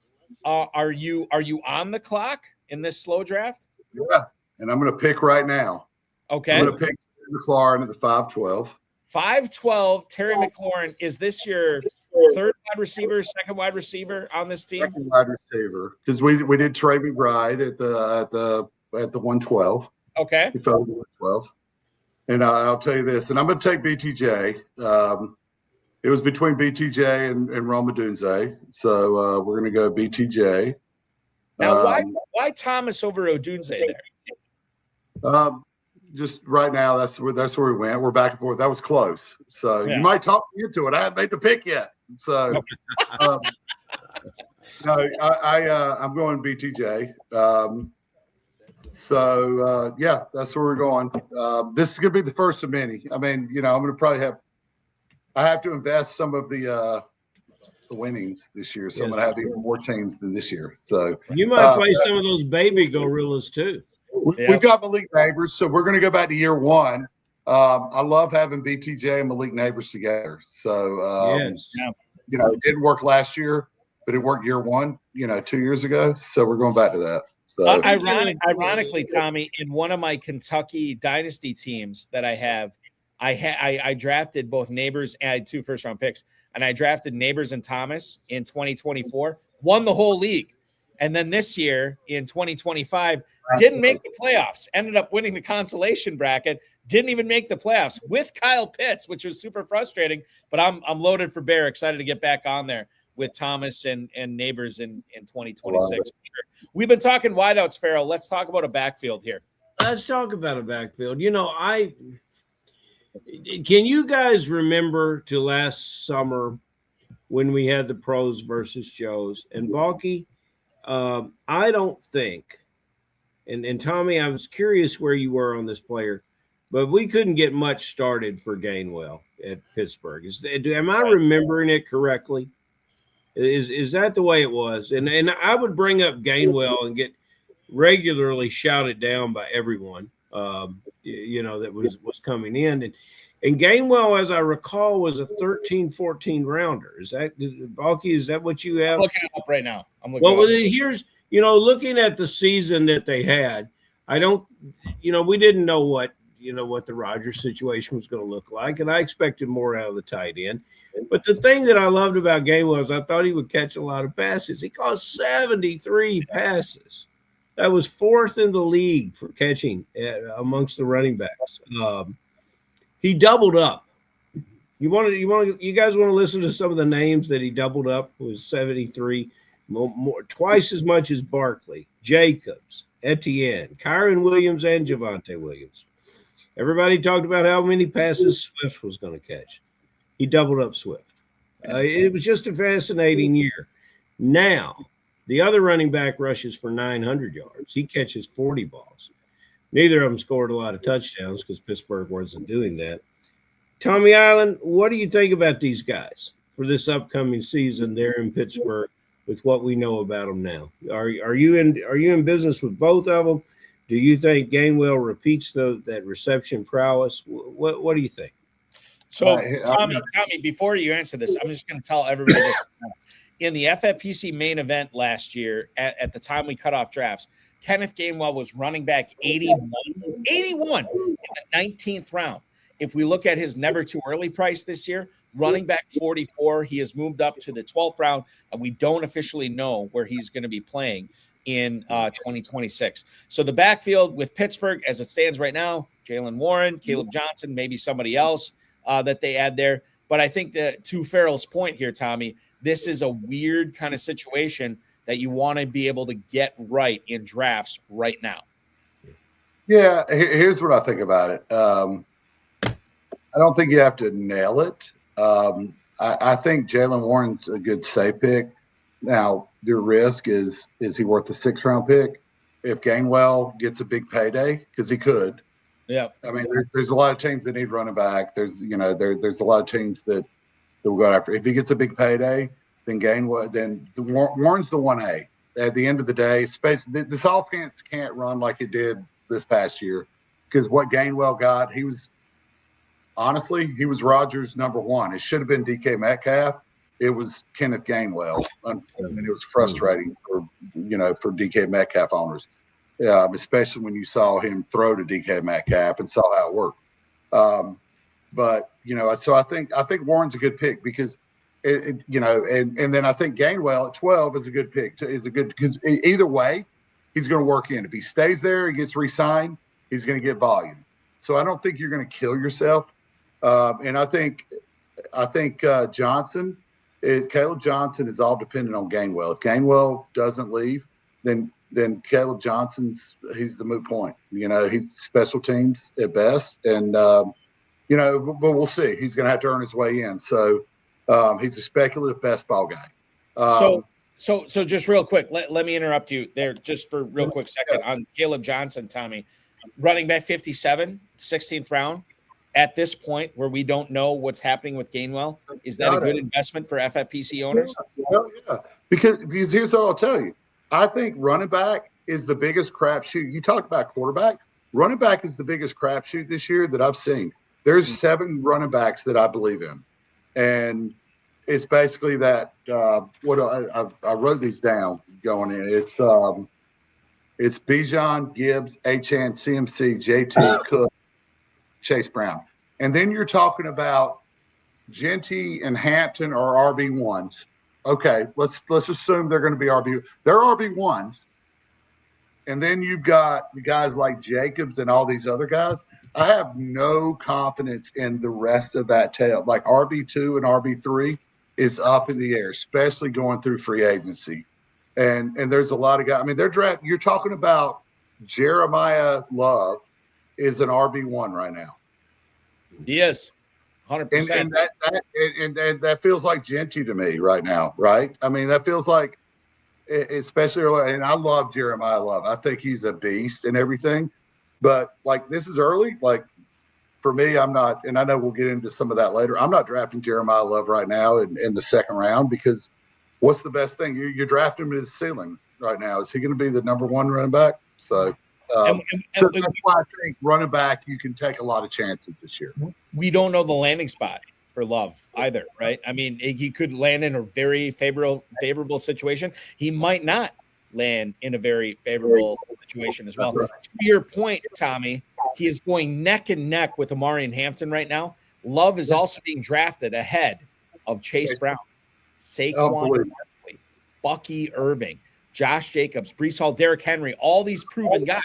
are you on the clock in this slow draft? Yeah, and I'm going to pick right now. Okay. I'm going to pick McLaurin at the 512. 512, Terry McLaurin. Is this your third wide receiver, second wide receiver on this team? Second wide receiver, because we did Trey McBride at the 112. Okay. He fell to 112. And I'll tell you this, and I'm going to take BTJ. It was between BTJ and Roma Dunze, so we're going to go BTJ. Now, why Thomas over Odunze there? Just right now, that's where we went. We're back and forth. That was close. So Yeah. you might talk me into it. I haven't made the pick yet. So no, I'm going BTJ. Yeah, that's where we're going. This is going to be the first of many. I mean, I'm going to probably I have to invest some of the winnings this year, so I'm going to have even more teams than this year. So You might play some of those baby gorillas too. we've got Malik Neighbors, so we're going to go back to year one. I love having BTJ and Malik Neighbors together. So it didn't work last year, but it worked year one, 2 years ago. So we're going back to that. So Ironically, Tommy, in one of my Kentucky dynasty teams that I have, I drafted both Neighbors, and I had 2 first-round picks, and I drafted Neighbors and Thomas in 2024, won the whole league. And then this year in 2025, didn't make the playoffs, ended up winning the consolation bracket, didn't even make the playoffs with Kyle Pitts, which was super frustrating. But I'm loaded for bear, excited to get back on there with Thomas and Neighbors in 2026. For sure. We've been talking wideouts, Ferrell. Let's talk about a backfield here. Let's talk about a backfield. Can you guys remember to last summer when we had the pros versus Joes? And Balky, I don't think, and Tommy, I was curious where you were on this player, but we couldn't get much started for Gainwell at Pittsburgh. Am I remembering it correctly? Is that the way it was? And I would bring up Gainwell and get regularly shouted down by everyone, that was coming in. And Gainwell, as I recall, was a 13-14 rounder. Is that, Balky, is that what you have? I'm looking it up right now. Here's, looking at the season that they had, we didn't know what the Rodgers situation was going to look like, and I expected more out of the tight end. But the thing that I loved about Gainwell is I thought he would catch a lot of passes. He caught 73 passes. That was 4th in the league for catching amongst the running backs. He doubled up. You guys want to listen to some of the names that he doubled up? It was 73, more, twice as much as Barkley, Jacobs, Etienne, Kyron Williams, and Javonte Williams. Everybody talked about how many passes Swift was going to catch. He doubled up Swift. It was just a fascinating year. Now, the other running back rushes for 900 yards. He catches 40 balls. Neither of them scored a lot of touchdowns because Pittsburgh wasn't doing that. Tommy Island, what do you think about these guys for this upcoming season there in Pittsburgh with what we know about them now? Are you in business with both of them? Do you think Gainwell repeats that reception prowess? What do you think? So, Tommy, before you answer this, I'm just going to tell everybody this. In the FFPC main event last year, at the time we cut off drafts, Kenneth Gainwell was running back 81 in the 19th round. if we look at his never too early price this year, running back 44, he has moved up to the 12th round, and we don't officially know where he's going to be playing in 2026. So the backfield with Pittsburgh, as it stands right now, Jalen Warren, Caleb Johnson, maybe somebody else that they add there. But I think that to Ferrell's point here, Tommy, this is a weird kind of situation that you want to be able to get right in drafts right now. Yeah, here's what I think about it. I don't think you have to nail it. I think Jalen Warren's a good safe pick. Now, the risk is he worth the 6th-round pick? If Gainwell gets a big payday, because he could. Yeah. I mean, there's a lot of teams that need running back. There's a lot of teams that will go after. If he gets a big payday, then Gainwell, then Warren's the 1A. At the end of the day, this offense can't run like it did this past year, because what Gainwell got, he was Rodgers' number 1. It should have been DK Metcalf. It was Kenneth Gainwell. And it was frustrating for DK Metcalf owners, especially when you saw him throw to DK Metcalf and saw how it worked. So I think Warren's a good pick because and then I think Gainwell at 12 is a good pick. Because either way, he's going to work in. If he stays there, he gets re-signed, he's going to get volume. So I don't think you're going to kill yourself. And I think Caleb Johnson is all dependent on Gainwell. If Gainwell doesn't leave, then Caleb Johnson's he's the moot point. He's special teams at best, and but we'll see. He's going to have to earn his way in. So he's a speculative best ball guy. So just real quick, let me interrupt you there just for a real quick second on Caleb Johnson, Tommy, running back 57, 16th round. At this point, where we don't know what's happening with Gainwell, is that a good investment for FFPC owners? Yeah. Because here's what I'll tell you. I think running back is the biggest crapshoot. You talked about quarterback. Running back is the biggest crapshoot this year that I've seen. There's 7 running backs that I believe in, and it's basically that. I wrote these down going in. It's Bijan, Gibbs, Achane, CMC, JT, Cook, Chase Brown. And then you're talking about Genty and Hampton are RB1s. Okay, let's assume they're going to be They're RB1s. And then you've got the guys like Jacobs and all these other guys. I have no confidence in the rest of that tail. Like RB2 and RB3 is up in the air, especially going through free agency. And there's a lot of guys. I mean, you're talking about Jeremiah Love is an RB1 right now. He is 100%. And that feels like Genty to me right now, right? I mean, that feels like, especially early, and I love Jeremiah Love. I think he's a beast and everything. But like, this is early. Like, for me, I'm not, and I know we'll get into some of that later. I'm not drafting Jeremiah Love right now in the 2nd round, because what's the best thing? You're drafting him at his ceiling right now. Is he going to be the number 1 running back? So that's why I think running back, you can take a lot of chances this year. We don't know the landing spot for Love either, right? I mean, he could land in a very favorable situation. He might not land in a very favorable situation as well. Right. To your point, Tommy, he is going neck and neck with Amari and Hampton right now. Love is also being drafted ahead of Chase Brown, Saquon, Bucky Irving, Josh Jacobs, Breece Hall, Derrick Henry, all these proven guys.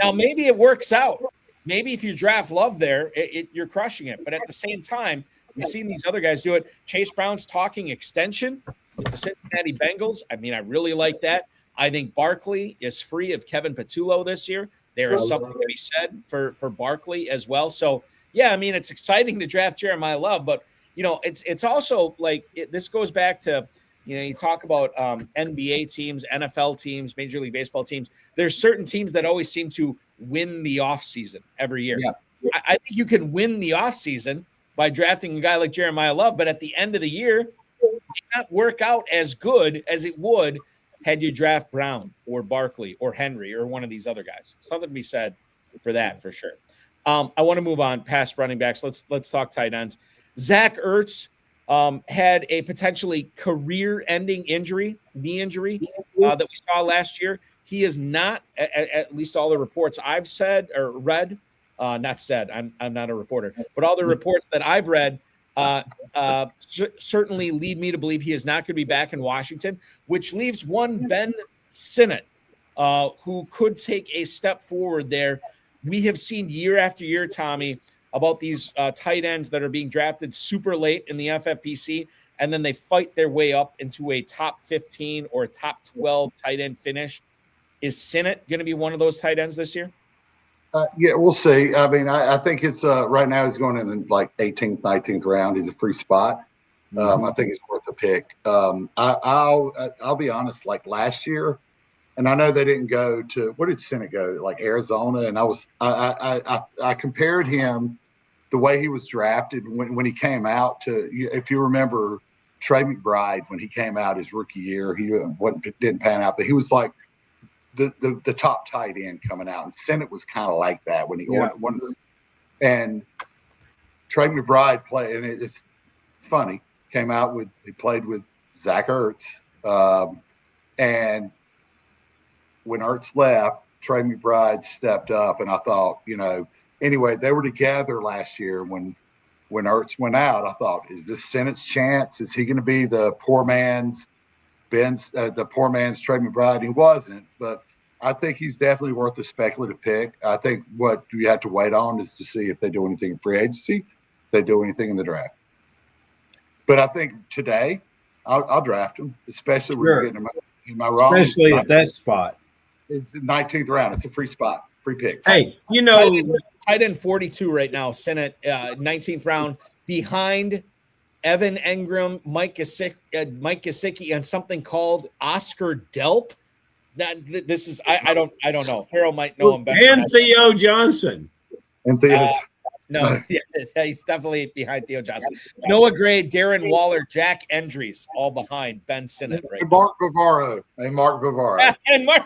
Now, maybe it works out. Maybe if you draft Love there, you're crushing it. But at the same time, we've seen these other guys do it. Chase Brown's talking extension with the Cincinnati Bengals. I mean, I really like that. I think Barkley is free of Kevin Patullo this year. There is something to be said for Barkley as well. So, yeah, I mean, it's exciting to draft Jeremiah Love. But, it's also like this goes back to – you talk about NBA teams, NFL teams, Major League Baseball teams. There's certain teams that always seem to win the offseason every year. Yeah. I think you can win the offseason by drafting a guy like Jeremiah Love, but at the end of the year, it may not work out as good as it would had you draft Brown or Barkley or Henry or one of these other guys. Something to be said for that, for sure. I want to move on past running backs. Let's talk tight ends. Zach Ertz had a potentially career-ending knee injury that we saw last year. He is not, at least all the reports I've said or read, Not said. I'm not a reporter, but all the reports that I've read certainly lead me to believe he is not going to be back in Washington, which leaves one Ben Sinnott, who could take a step forward there. We have seen year after year, Tommy, about these tight ends that are being drafted super late in the FFPC, and then they fight their way up into a top 15 or top 12 tight end finish. Is Sinnott going to be one of those tight ends this year? Yeah, we'll see. I mean, I think it's right now he's going in the like 18th, 19th round. He's a free spot. I think it's worth a pick. I'll be honest. Like last year, and I know they didn't go to, where did Sinnott go? Like Arizona. And I compared him the way he was drafted when he came out to, if you remember Trey McBride, when he came out his rookie year, he didn't pan out, but he was like the top tight end coming out, and Sinnott was kind of like that when he one of the, and Trey McBride played, and it's funny, he played with Zach Ertz, and when Ertz left, Trey McBride stepped up, and I thought, anyway, they were together last year when Ertz went out. I thought, is this Sinnott's chance? Is he going to be the poor man's Trey McBride? He wasn't, but I think he's definitely worth a speculative pick. I think what you have to wait on is to see if they do anything in free agency, if they do anything in the draft. But I think today I'll draft him, especially when you're getting him. Am I wrong? Especially at that spot. It's the 19th round. It's a free spot, free pick. Hey, tight end 42 right now, Sinnott, 19th round, behind Evan Engram, Mike Gesicki, and something called Oscar Delp. This is I don't know. Ferrell might know him better. And Theo Johnson. No, he's definitely behind Theo Johnson. Noah Gray, Darren Waller, Jack Endries, all behind Ben Sinnott. Right. And Mark Bavaro. And Mark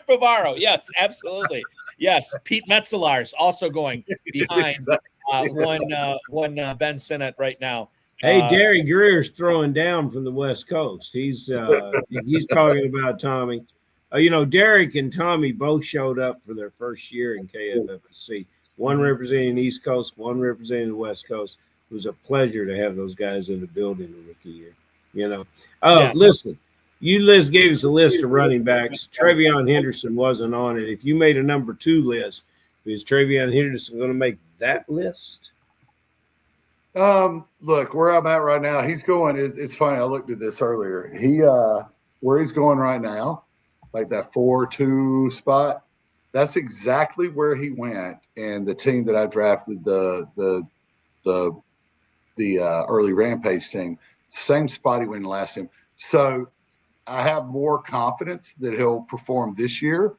Bavaro. Yes, absolutely. Yes, Pete Metzelar's also going behind one Ben Sinnott right now. Hey, Derry Greer's throwing down from the West Coast. He's talking about Tommy. Derek and Tommy both showed up for their first year in KFFSC. One representing the East Coast, one representing the West Coast. It was a pleasure to have those guys in the building the rookie year. Listen, you gave us a list of running backs. Travion Henderson wasn't on it. If you made a number 2 list, is Travion Henderson going to make that list? Look, where I'm at right now, he's going. It's funny. I looked at this earlier. Where he's going right now, like that 4-2 spot. That's exactly where he went, and the team that I drafted, the early Rampage team, same spot he went in last time. So I have more confidence that he'll perform this year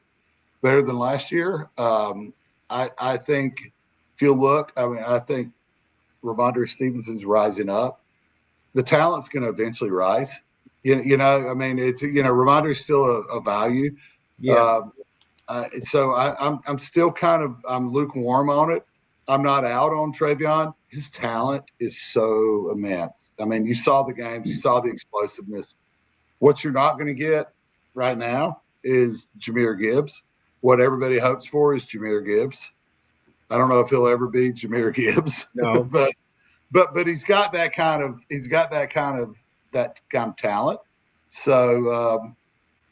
better than last year. I think if you look, I think Ramondre Stevenson's rising up. The talent's going to eventually rise. Ramondre's still a value. Yeah. So I'm still I'm lukewarm on it. I'm not out on Travion. His talent is so immense. I mean, you saw the games, you saw the explosiveness. What you're not going to get right now is Jahmyr Gibbs. What everybody hopes for is Jahmyr Gibbs. I don't know if he'll ever be Jahmyr Gibbs. No, but he's got that kind of talent. So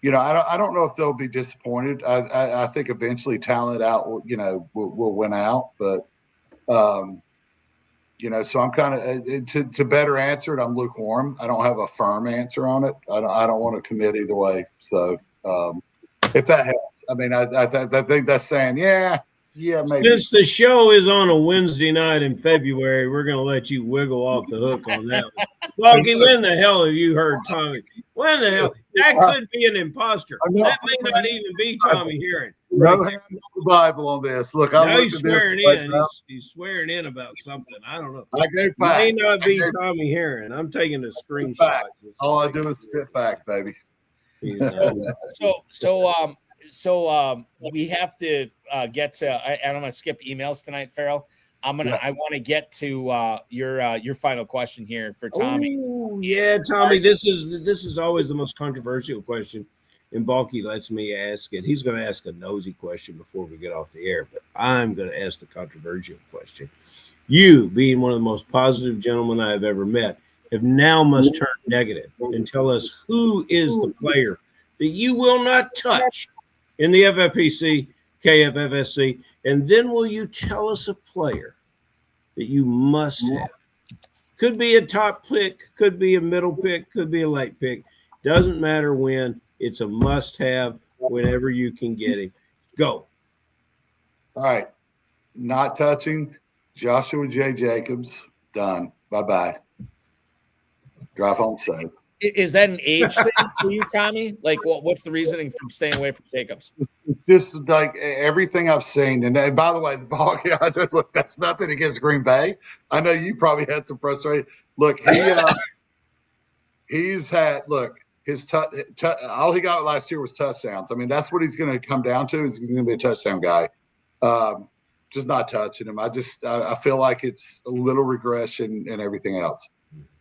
I don't know if they'll be disappointed. I think eventually talent out will win out. But so I'm kind of to better answer it. I'm lukewarm. I don't have a firm answer on it. I don't want to commit either way. So if that helps, I mean, I think that's saying yeah, maybe. Since the show is on a Wednesday night in February, we're going to let you wiggle off the hook on that one. Lucky, when the hell have you heard Tommy? When the hell? That could be an imposter. That may not even be Tommy Herrin. No hand on the Bible on this. Look, now he's swearing in. He's swearing in about something. I don't know. It may not be Tommy Herrin. I'm taking a screenshot. All I do is spit back, baby. So we have to get to. I'm going to skip emails tonight, Ferrell. I want to get to your final question here for Tommy. Oh yeah, Tommy. This is always the most controversial question and Balky lets me ask it. He's going to ask a nosy question before we get off the air, but I'm going to ask the controversial question. You, being one of the most positive gentlemen I have ever met, have now must turn negative and tell us who is the player that you will not touch in the FFPC, KFFSC, and then will you tell us a player that you must have? Could be a top pick, could be a middle pick, could be a late pick. Doesn't matter when. It's a must-have whenever you can get him. Go. All right. Not touching Joshua J. Jacobs. Done. Bye-bye. Drive home safe. Is that an age thing for you, Tommy? Like, what's the reasoning from staying away from Jacobs? It's just like everything I've seen. And by the way, the ball, look, that's nothing against Green Bay. I know you probably had some frustration. Look, he's had, look, his all he got last year was touchdowns. I mean, that's what he's going to come down to. Is he's going to be a touchdown guy. Just not touching him. I feel like it's a little regression and everything else.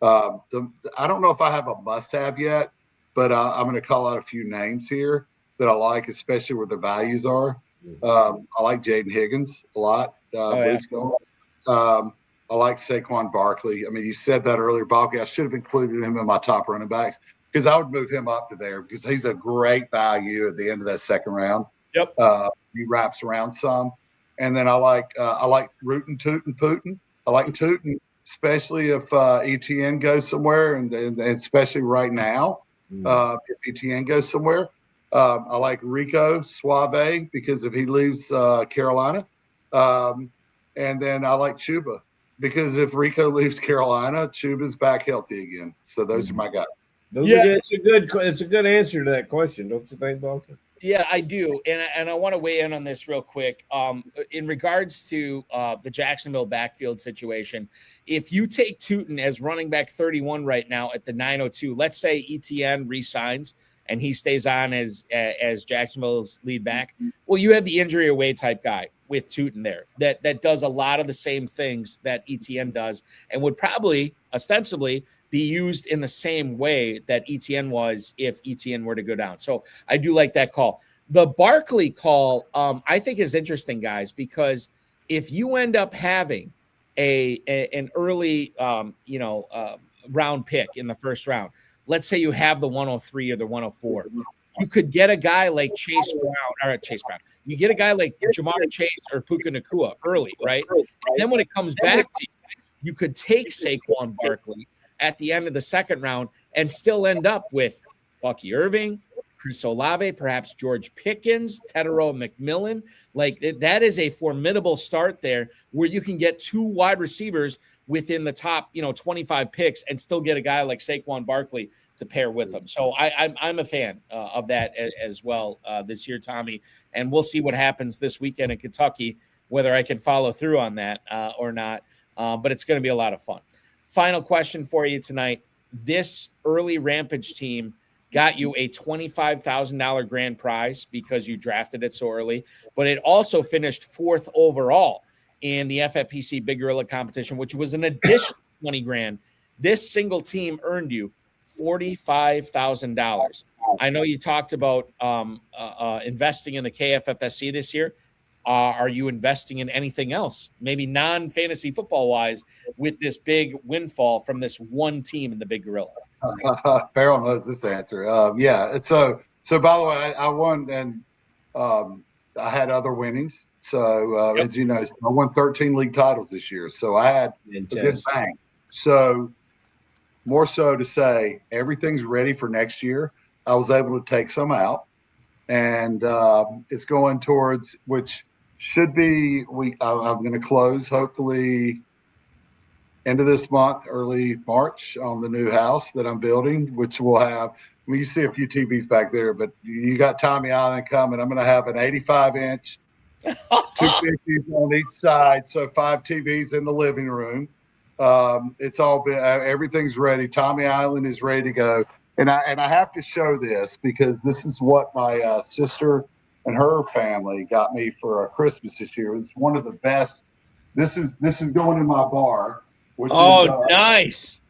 I don't know if I have a must-have yet, but I'm going to call out a few names here that I like, especially where the values are. I like Jaden Higgins a lot. Where he's going. I like Saquon Barkley. I mean, you said that earlier, Balky. I should have included him in my top running backs because I would move him up to there because he's a great value at the end of that second round. Yep. He wraps around some. And then I like Rootin' Tootin' Putin. I like Tootin', especially if ETN goes somewhere, and especially right now, if ETN goes somewhere. I like Rico Suave because if he leaves Carolina. And then I like Chuba because if Rico leaves Carolina, Chuba's back healthy again. So those are my guys. It's a good answer to that question, don't you think, Balky? Yeah, I do, and I want to weigh in on this real quick. In regards to the Jacksonville backfield situation, if you take Tootin as running back 31 right now at the 902, let's say ETN re-signs and he stays on as Jacksonville's lead back, well, you have the injury away type guy with Tootin there that does a lot of the same things that ETN does and would probably ostensibly be used in the same way that ETN was if ETN were to go down. So I do like that call. The Barkley call, I think is interesting, guys, because if you end up having an early, round pick in the first round, let's say you have the 103 or the 104, you could get a guy like Chase Brown. You get a guy like Jamar Chase or Puka Nacua early, right? And then when it comes back to you could take Saquon Barkley at the end of the second round and still end up with Bucky Irving, Chris Olave, perhaps George Pickens, Tedero McMillan. Like that is a formidable start there where you can get two wide receivers within the top, 25 picks and still get a guy like Saquon Barkley to pair with them. So I'm a fan of that as well this year, Tommy, and we'll see what happens this weekend in Kentucky, whether I can follow through on that or not. But it's going to be a lot of fun. Final question for you tonight. This early Rampage team got you a $25,000 grand prize because you drafted it so early, but it also finished fourth overall in the FFPC Big Gorilla competition, which was an additional 20 grand. This single team earned you $45,000. I know you talked about investing in the KFFSC this year. Are you investing in anything else, maybe non-fantasy football-wise, with this big windfall from this one team in the Big Gorilla? Ferrell knows this answer. Yeah. So by the way, I won, and I had other winnings. So as you know, I won 13 league titles this year. So I had a good bang. So more so to say, everything's ready for next year. I was able to take some out, and it's going towards which should be I'm going to close hopefully end of this month, early March on the new house that I'm building, which will have, you see a few TVs back there, but you got Tommy Island coming. I'm going to have an 85-inch, 250s on each side, so 5 TVs in the living room. It's all been, everything's ready. Tommy Island is ready to go. And I have to show this because this is what my sister and her family got me for Christmas this year. It was one of the best. This is going in my bar, which is nice.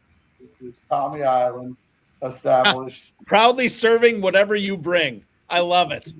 This Tommy Island established. Proudly serving whatever you bring. I love it.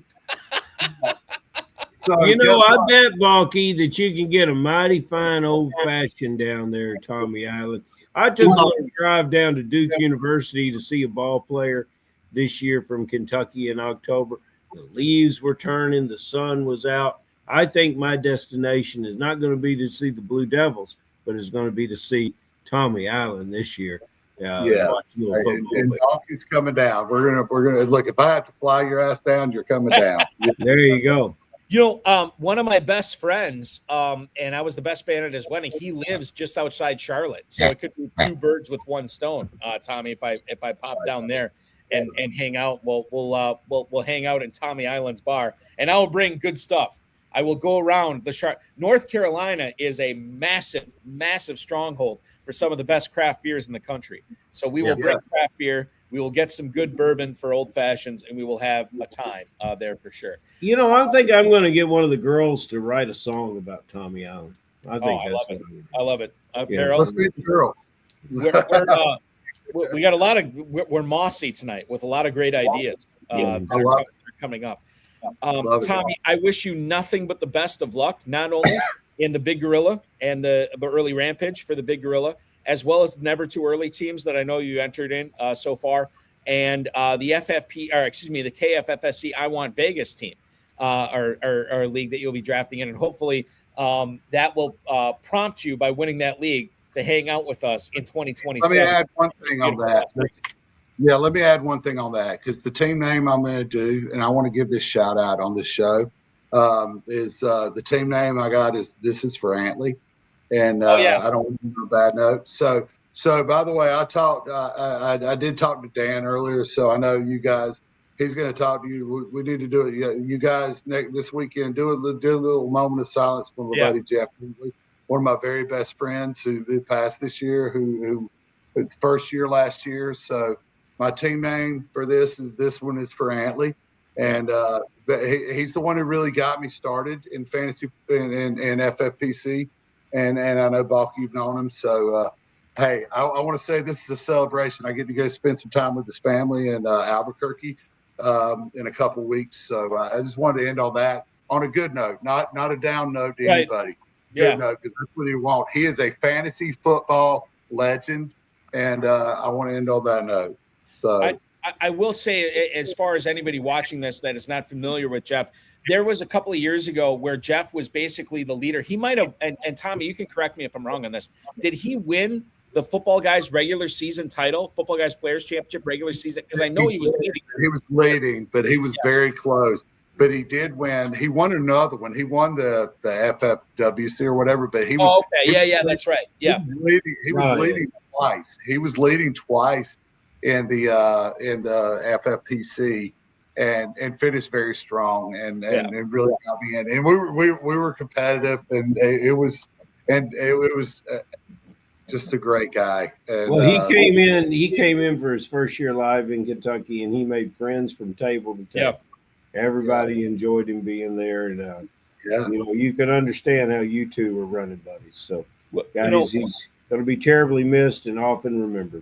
So You know, guess I what? bet, Balky, that you can get a mighty fine old fashioned down there at Tommy Island. I took a little drive down to Duke University to see a ball player this year from Kentucky in October. The leaves were turning, the sun was out. I think my destination is not going to be to see the Blue Devils, but it's going to be to see Tommy Island this year. Yeah. watch a little football. And Donkey's coming down. We're gonna look. If I have to fly your ass down, you're coming down. There you go. You know, one of my best friends, and I was the best man at his wedding. He lives just outside Charlotte, so it could be two birds with one stone. Tommy, if I pop down there and hang out, we'll hang out in Tommy Island's bar, and I will bring good stuff. I will go around the North Carolina is a massive, massive stronghold for some of the best craft beers in the country. So we will bring craft beer. We will get some good bourbon for old fashions, and we will have a time there for sure. You know, I think I'm going to get one of the girls to write a song about Tommy Island. I think I that's love it. I love it. Yeah. Ferrell, Let's meet the girl. we got a lot of we're mossy tonight with a lot of great ideas that are coming up. Tommy, I wish you nothing but the best of luck, not only in the Big Gorilla and the early Rampage for the Big Gorilla, as well as the Never Too Early teams that I know you entered in so far, and the the KFFSC I Want Vegas team, our league that you'll be drafting in, and hopefully that will prompt you by winning that league to hang out with us in 2027. Let me add one thing on that. Yeah, let me add one thing on that, because the team name I'm going to do, and I want to give this shout out on this show, is the team name I got is This Is for Antley. And I don't want to do a bad note. So by the way, I did talk to Dan earlier, so I know you guys, he's going to talk to you. We need to do it. You guys this weekend, do a little moment of silence for my buddy Jeff Wheatley, one of my very best friends who passed this year, who it's first year last year. So my team name for this one is for Antley. And he's the one who really got me started in fantasy in FFPC. And I know, Balky, you've known him. So, hey, I want to say this is a celebration. I get to go spend some time with his family in Albuquerque in a couple of weeks. So I just wanted to end on that on a good note, not a down note to anybody. Good note, because that's what he wants. He is a fantasy football legend, and I want to end on that note. So I will say, as far as anybody watching this that is not familiar with Jeff, there was a couple of years ago where Jeff was basically the leader. He might have, and Tommy, you can correct me if I'm wrong on this. Did he win the Football Guys regular season title, Football Guys Players Championship regular season? Because I know he was leading. He was leading, but he was very close. But he did win. He won another one. He won the FFWC or whatever. But he was. Oh, okay. Yeah, that's right. Yeah. He was leading twice. He was leading twice in the FFPC. And finished very strong and really got me in. And we were competitive, and it was just a great guy. And, well, he came in for his first year live in Kentucky, and he made friends from table to table. Everybody enjoyed him being there, and you know, you can understand how you two were running buddies. So, guys, he's going to be terribly missed and often remembered.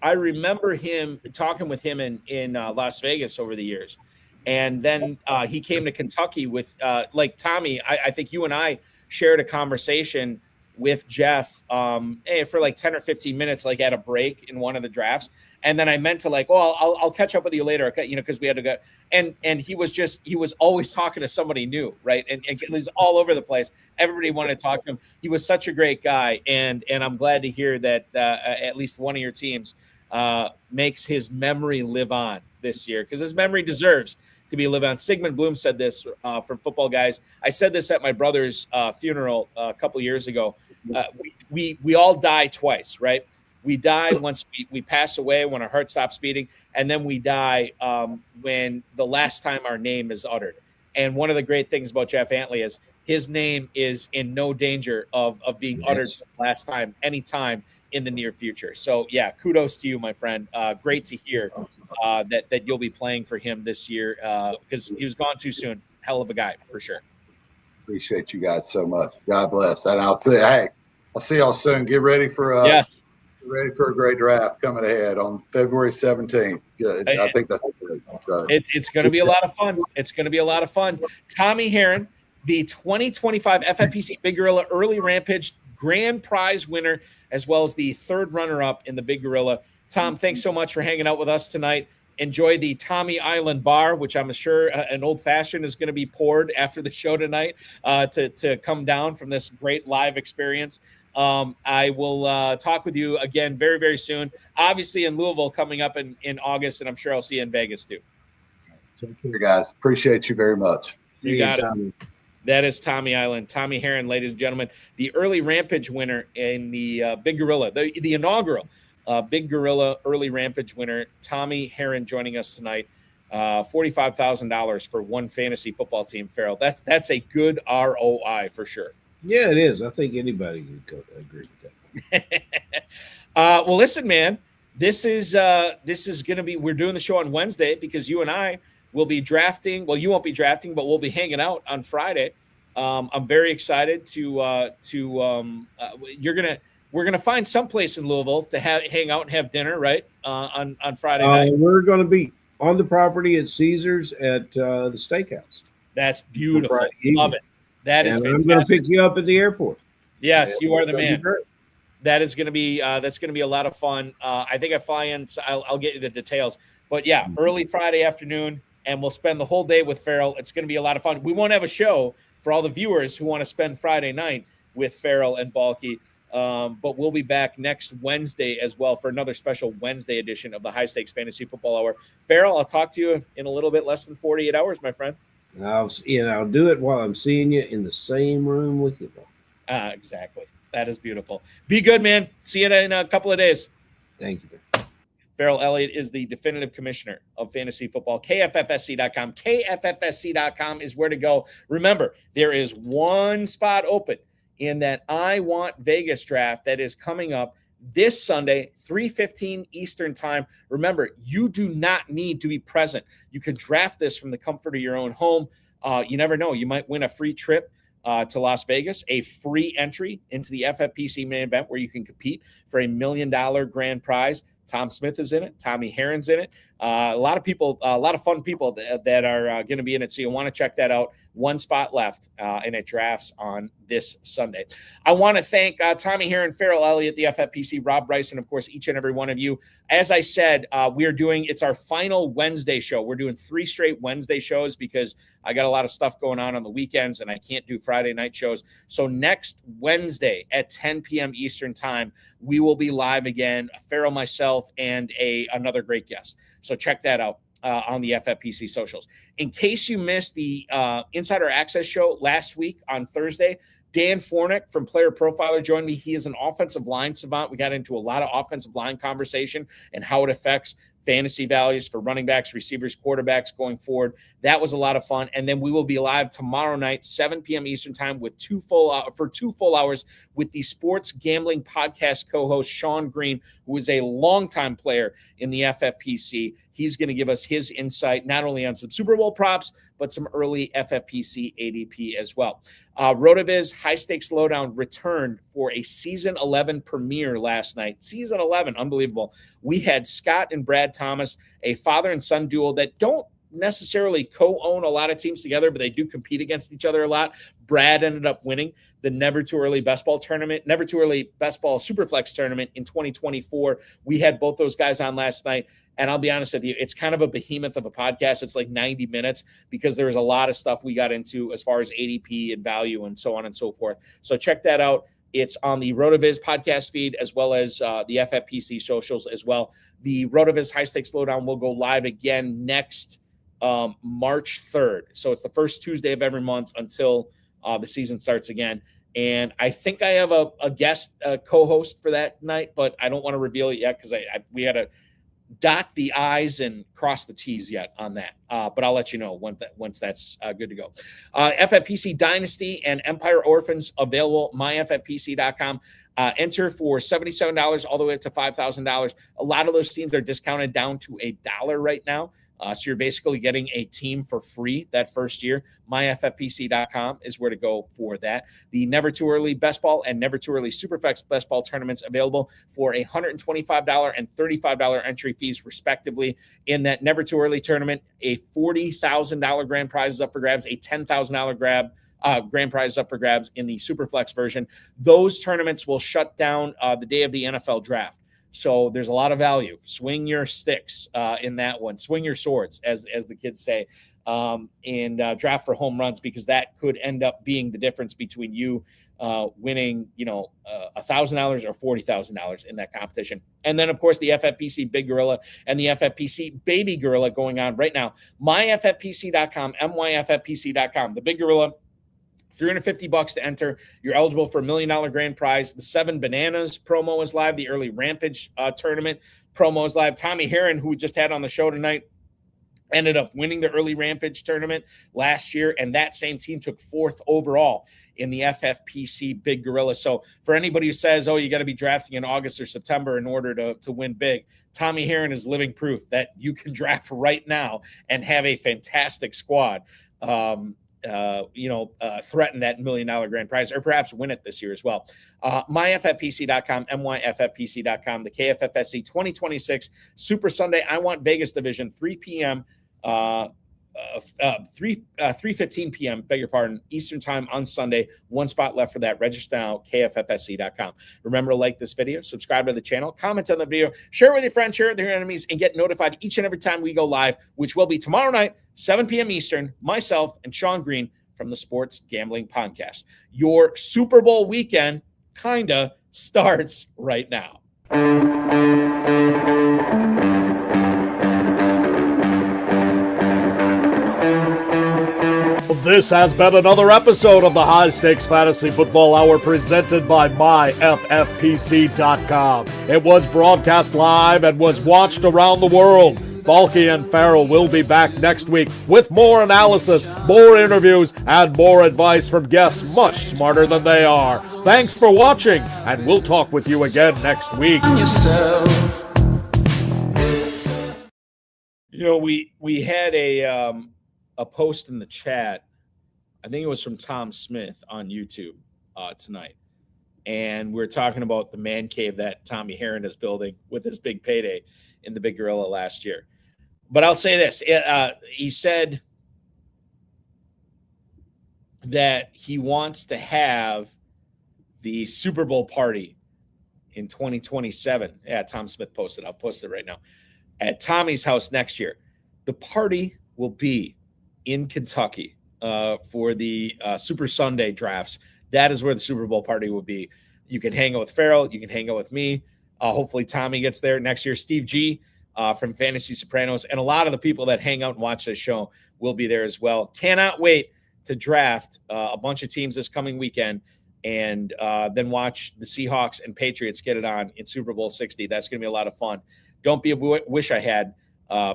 I remember him talking with him in Las Vegas over the years. And then he came to Kentucky with like Tommy. I think you and I shared a conversation with Jeff for like 10 or 15 minutes, like at a break in one of the drafts. And then I meant to like, well, I'll catch up with you later, you know, because we had to go. And he was always talking to somebody new, right? And it was all over the place. Everybody wanted to talk to him. He was such a great guy. And I'm glad to hear that at least one of your teams makes his memory live on this year, because his memory deserves to be live on. Sigmund Bloom said this from Football Guys. I said this at my brother's funeral a couple years ago. We all die twice, right? We die once we pass away, when our heart stops beating, and then we die when the last time our name is uttered. And one of the great things about Jeff Antley is his name is in no danger of being uttered for the last time, anytime in the near future. So yeah, kudos to you, my friend. Great to hear that you'll be playing for him this year, because he was gone too soon. Hell of a guy for sure. Appreciate you guys so much. God bless. And I'll see y'all soon. Get ready for yes. Ready for a great draft coming ahead on February 17th. Good. I think that's good. So. It's going to be a lot of fun. It's going to be a lot of fun. Tommy Herrin, the 2025 FFPC Big Gorilla Early Rampage Grand Prize winner, as well as the third runner-up in the Big Gorilla. Tom, thanks so much for hanging out with us tonight. Enjoy the Tommy Island Bar, which I'm sure an old-fashioned is going to be poured after the show tonight to come down from this great live experience. I will talk with you again very, very soon. Obviously in Louisville coming up in August, and I'm sure I'll see you in Vegas too. Take care, guys. Appreciate you very much. You got it. That is Tommy Island. Tommy Herrin, ladies and gentlemen, the early Rampage winner in the Big Gorilla, the inaugural Big Gorilla early Rampage winner, Tommy Herrin, joining us tonight. $45,000 for one fantasy football team, Ferrell. That's a good ROI for sure. Yeah, it is. I think anybody can agree with that. Well, listen, man, this is going to be, we're doing the show on Wednesday because you and I will be drafting. Well, you won't be drafting, but we'll be hanging out on Friday. I'm very excited we're going to find someplace in Louisville to hang out and have dinner, right? On Friday night. We're going to be on the property at Caesars at the steakhouse. That's beautiful. Love it. That is fantastic. I'm going to pick you up at the airport. Yes, you are the man. That is going to be that's going to be a lot of fun. I think I fly in. So I'll get you the details. But yeah, early Friday afternoon, and we'll spend the whole day with Ferrell. It's going to be a lot of fun. We won't have a show for all the viewers who want to spend Friday night with Ferrell and Balky. But we'll be back next Wednesday as well for another special Wednesday edition of the High Stakes Fantasy Football Hour. Ferrell, I'll talk to you in a little bit less than 48 hours, my friend. I'll do it while I'm seeing you in the same room with you, Paul. Exactly. That is beautiful. Be good, man. See you in a couple of days. Thank you, man. Ferrell Elliott is the definitive commissioner of fantasy football. KFFSC.com. KFFSC.com is where to go. Remember, there is one spot open in that I Want Vegas draft that is coming up this Sunday, 3:15 Eastern time. Remember, you do not need to be present. You can draft this from the comfort of your own home. You never know. You might win a free trip to Las Vegas, a free entry into the FFPC Main Event where you can compete for $1 million grand prize. Tom Smith is in it. Tommy Herrin's in it. A lot of people, a lot of fun people that are going to be in it. So you want to check that out. One spot left, and it drafts on this Sunday. I want to thank Tommy Herrin, Ferrell Elliott, the FFPC, Rob Bryson, of course, each and every one of you. As I said, it's our final Wednesday show. We're doing 3 straight Wednesday shows because I got a lot of stuff going on the weekends and I can't do Friday night shows. So next Wednesday at 10 p.m. Eastern time, we will be live again, Ferrell, myself, and another great guest. So check that out on the FFPC socials. In case you missed the Insider Access show last week on Thursday, Dan Fornick from Player Profiler joined me. He is an offensive line savant. We got into a lot of offensive line conversation and how it affects fantasy values for running backs, receivers, quarterbacks going forward. That was a lot of fun. And then we will be live tomorrow night, 7 p.m. Eastern time with 2 full hours with the Sports Gambling Podcast co-host Sean Green, who is a longtime player in the FFPC. He's going to give us his insight, not only on some Super Bowl props, but some early FFPC ADP as well. RotoViz High Stakes Lowdown returned for a Season 11 premiere last night. Season 11, unbelievable. We had Scott and Brad Thomas, a father and son duo that don't necessarily co-own a lot of teams together, but they do compete against each other a lot. Brad ended up winning the Never Too Early Best Ball Tournament, Never Too Early Best Ball Superflex Tournament in 2024. We had both those guys on last night. And I'll be honest with you, it's kind of a behemoth of a podcast. It's like 90 minutes because there's a lot of stuff we got into as far as ADP and value and so on and so forth. So check that out. It's on the RotoViz podcast feed as well as the FFPC socials as well. The RotoViz High Stakes Lowdown will go live again next March 3rd. So it's the first Tuesday of every month until the season starts again. And I think I have a guest co-host for that night, but I don't want to reveal it yet because we had to dot the I's and cross the T's yet on that. But I'll let you know once that's good to go. FFPC Dynasty and Empire Orphans available, myffpc.com. Enter for $77 all the way up to $5,000. A lot of those teams are discounted down to $1 right now. So you're basically getting a team for free that first year. MyFFPC.com is where to go for that. The Never Too Early Best Ball and Never Too Early Superflex Best Ball tournaments available for $125 and $35 entry fees, respectively. In that Never Too Early tournament, a $40,000 grand prize is up for grabs, a $10,000 grand prize up for grabs in the Superflex version. Those tournaments will shut down the day of the NFL draft. So there's a lot of value. Swing your sticks in that one. Swing your swords, as the kids say, and draft for home runs, because that could end up being the difference between you winning, $1,000 or $40,000 in that competition. And then, of course, the FFPC Big Gorilla and the FFPC Baby Gorilla going on right now. MyFFPC.com, MyFFPC.com. The Big Gorilla, $350 to enter. You're eligible for $1 million grand prize. The 7 Bananas promo is live. The early Rampage tournament promo is live. Tommy Herrin, who we just had on the show tonight, ended up winning the early Rampage tournament last year, and that same team took 4th overall in the FFPC Big Gorilla. So for anybody who says, oh, you got to be drafting in August or September in order to win big, Tommy Herrin is living proof that you can draft right now and have a fantastic squad. Threaten that $1 million grand prize, or perhaps win it this year as well. MyFFPC.com, MyFFPC.com, the KFFSC 2026 Super Sunday I Want Vegas Division, 3 p.m., 3:15 p.m., beg your pardon, Eastern time on Sunday. One spot left for that. Register now, KFFSC.com. Remember to like this video, subscribe to the channel, comment on the video, share it with your friends, share it with your enemies, and get notified each and every time we go live, which will be tomorrow night, 7 p.m. Eastern. Myself and Sean Green from the Sports Gambling Podcast. Your Super Bowl weekend kinda starts right now. This has been another episode of the High Stakes Fantasy Football Hour presented by MyFFPC.com. It was broadcast live and was watched around the world. Balky and Ferrell will be back next week with more analysis, more interviews, and more advice from guests much smarter than they are. Thanks for watching, and we'll talk with you again next week. We had a post in the chat. I think it was from Tom Smith on YouTube tonight. And we're talking about the man cave that Tommy Herrin is building with his big payday in the Big Gorilla last year. But I'll say this. He said that he wants to have the Super Bowl party in 2027. Yeah, Tom Smith posted. I'll post it right now. At Tommy's house next year. The party will be in Kentucky for the Super Sunday drafts. That is where the Super Bowl party will be. You can hang out with Ferrell. You can hang out with me. Hopefully Tommy gets there next year. Steve G from Fantasy Sopranos, and a lot of the people that hang out and watch this show will be there as well. Cannot wait to draft a bunch of teams this coming weekend, and then watch the Seahawks and Patriots get it on in Super Bowl 60. That's going to be a lot of fun. Don't be a wish I had.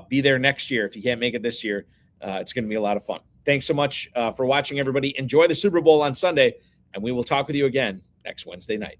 Be there next year if you can't make it this year. It's going to be a lot of fun. Thanks so much for watching, everybody. Enjoy the Super Bowl on Sunday, and we will talk with you again next Wednesday night.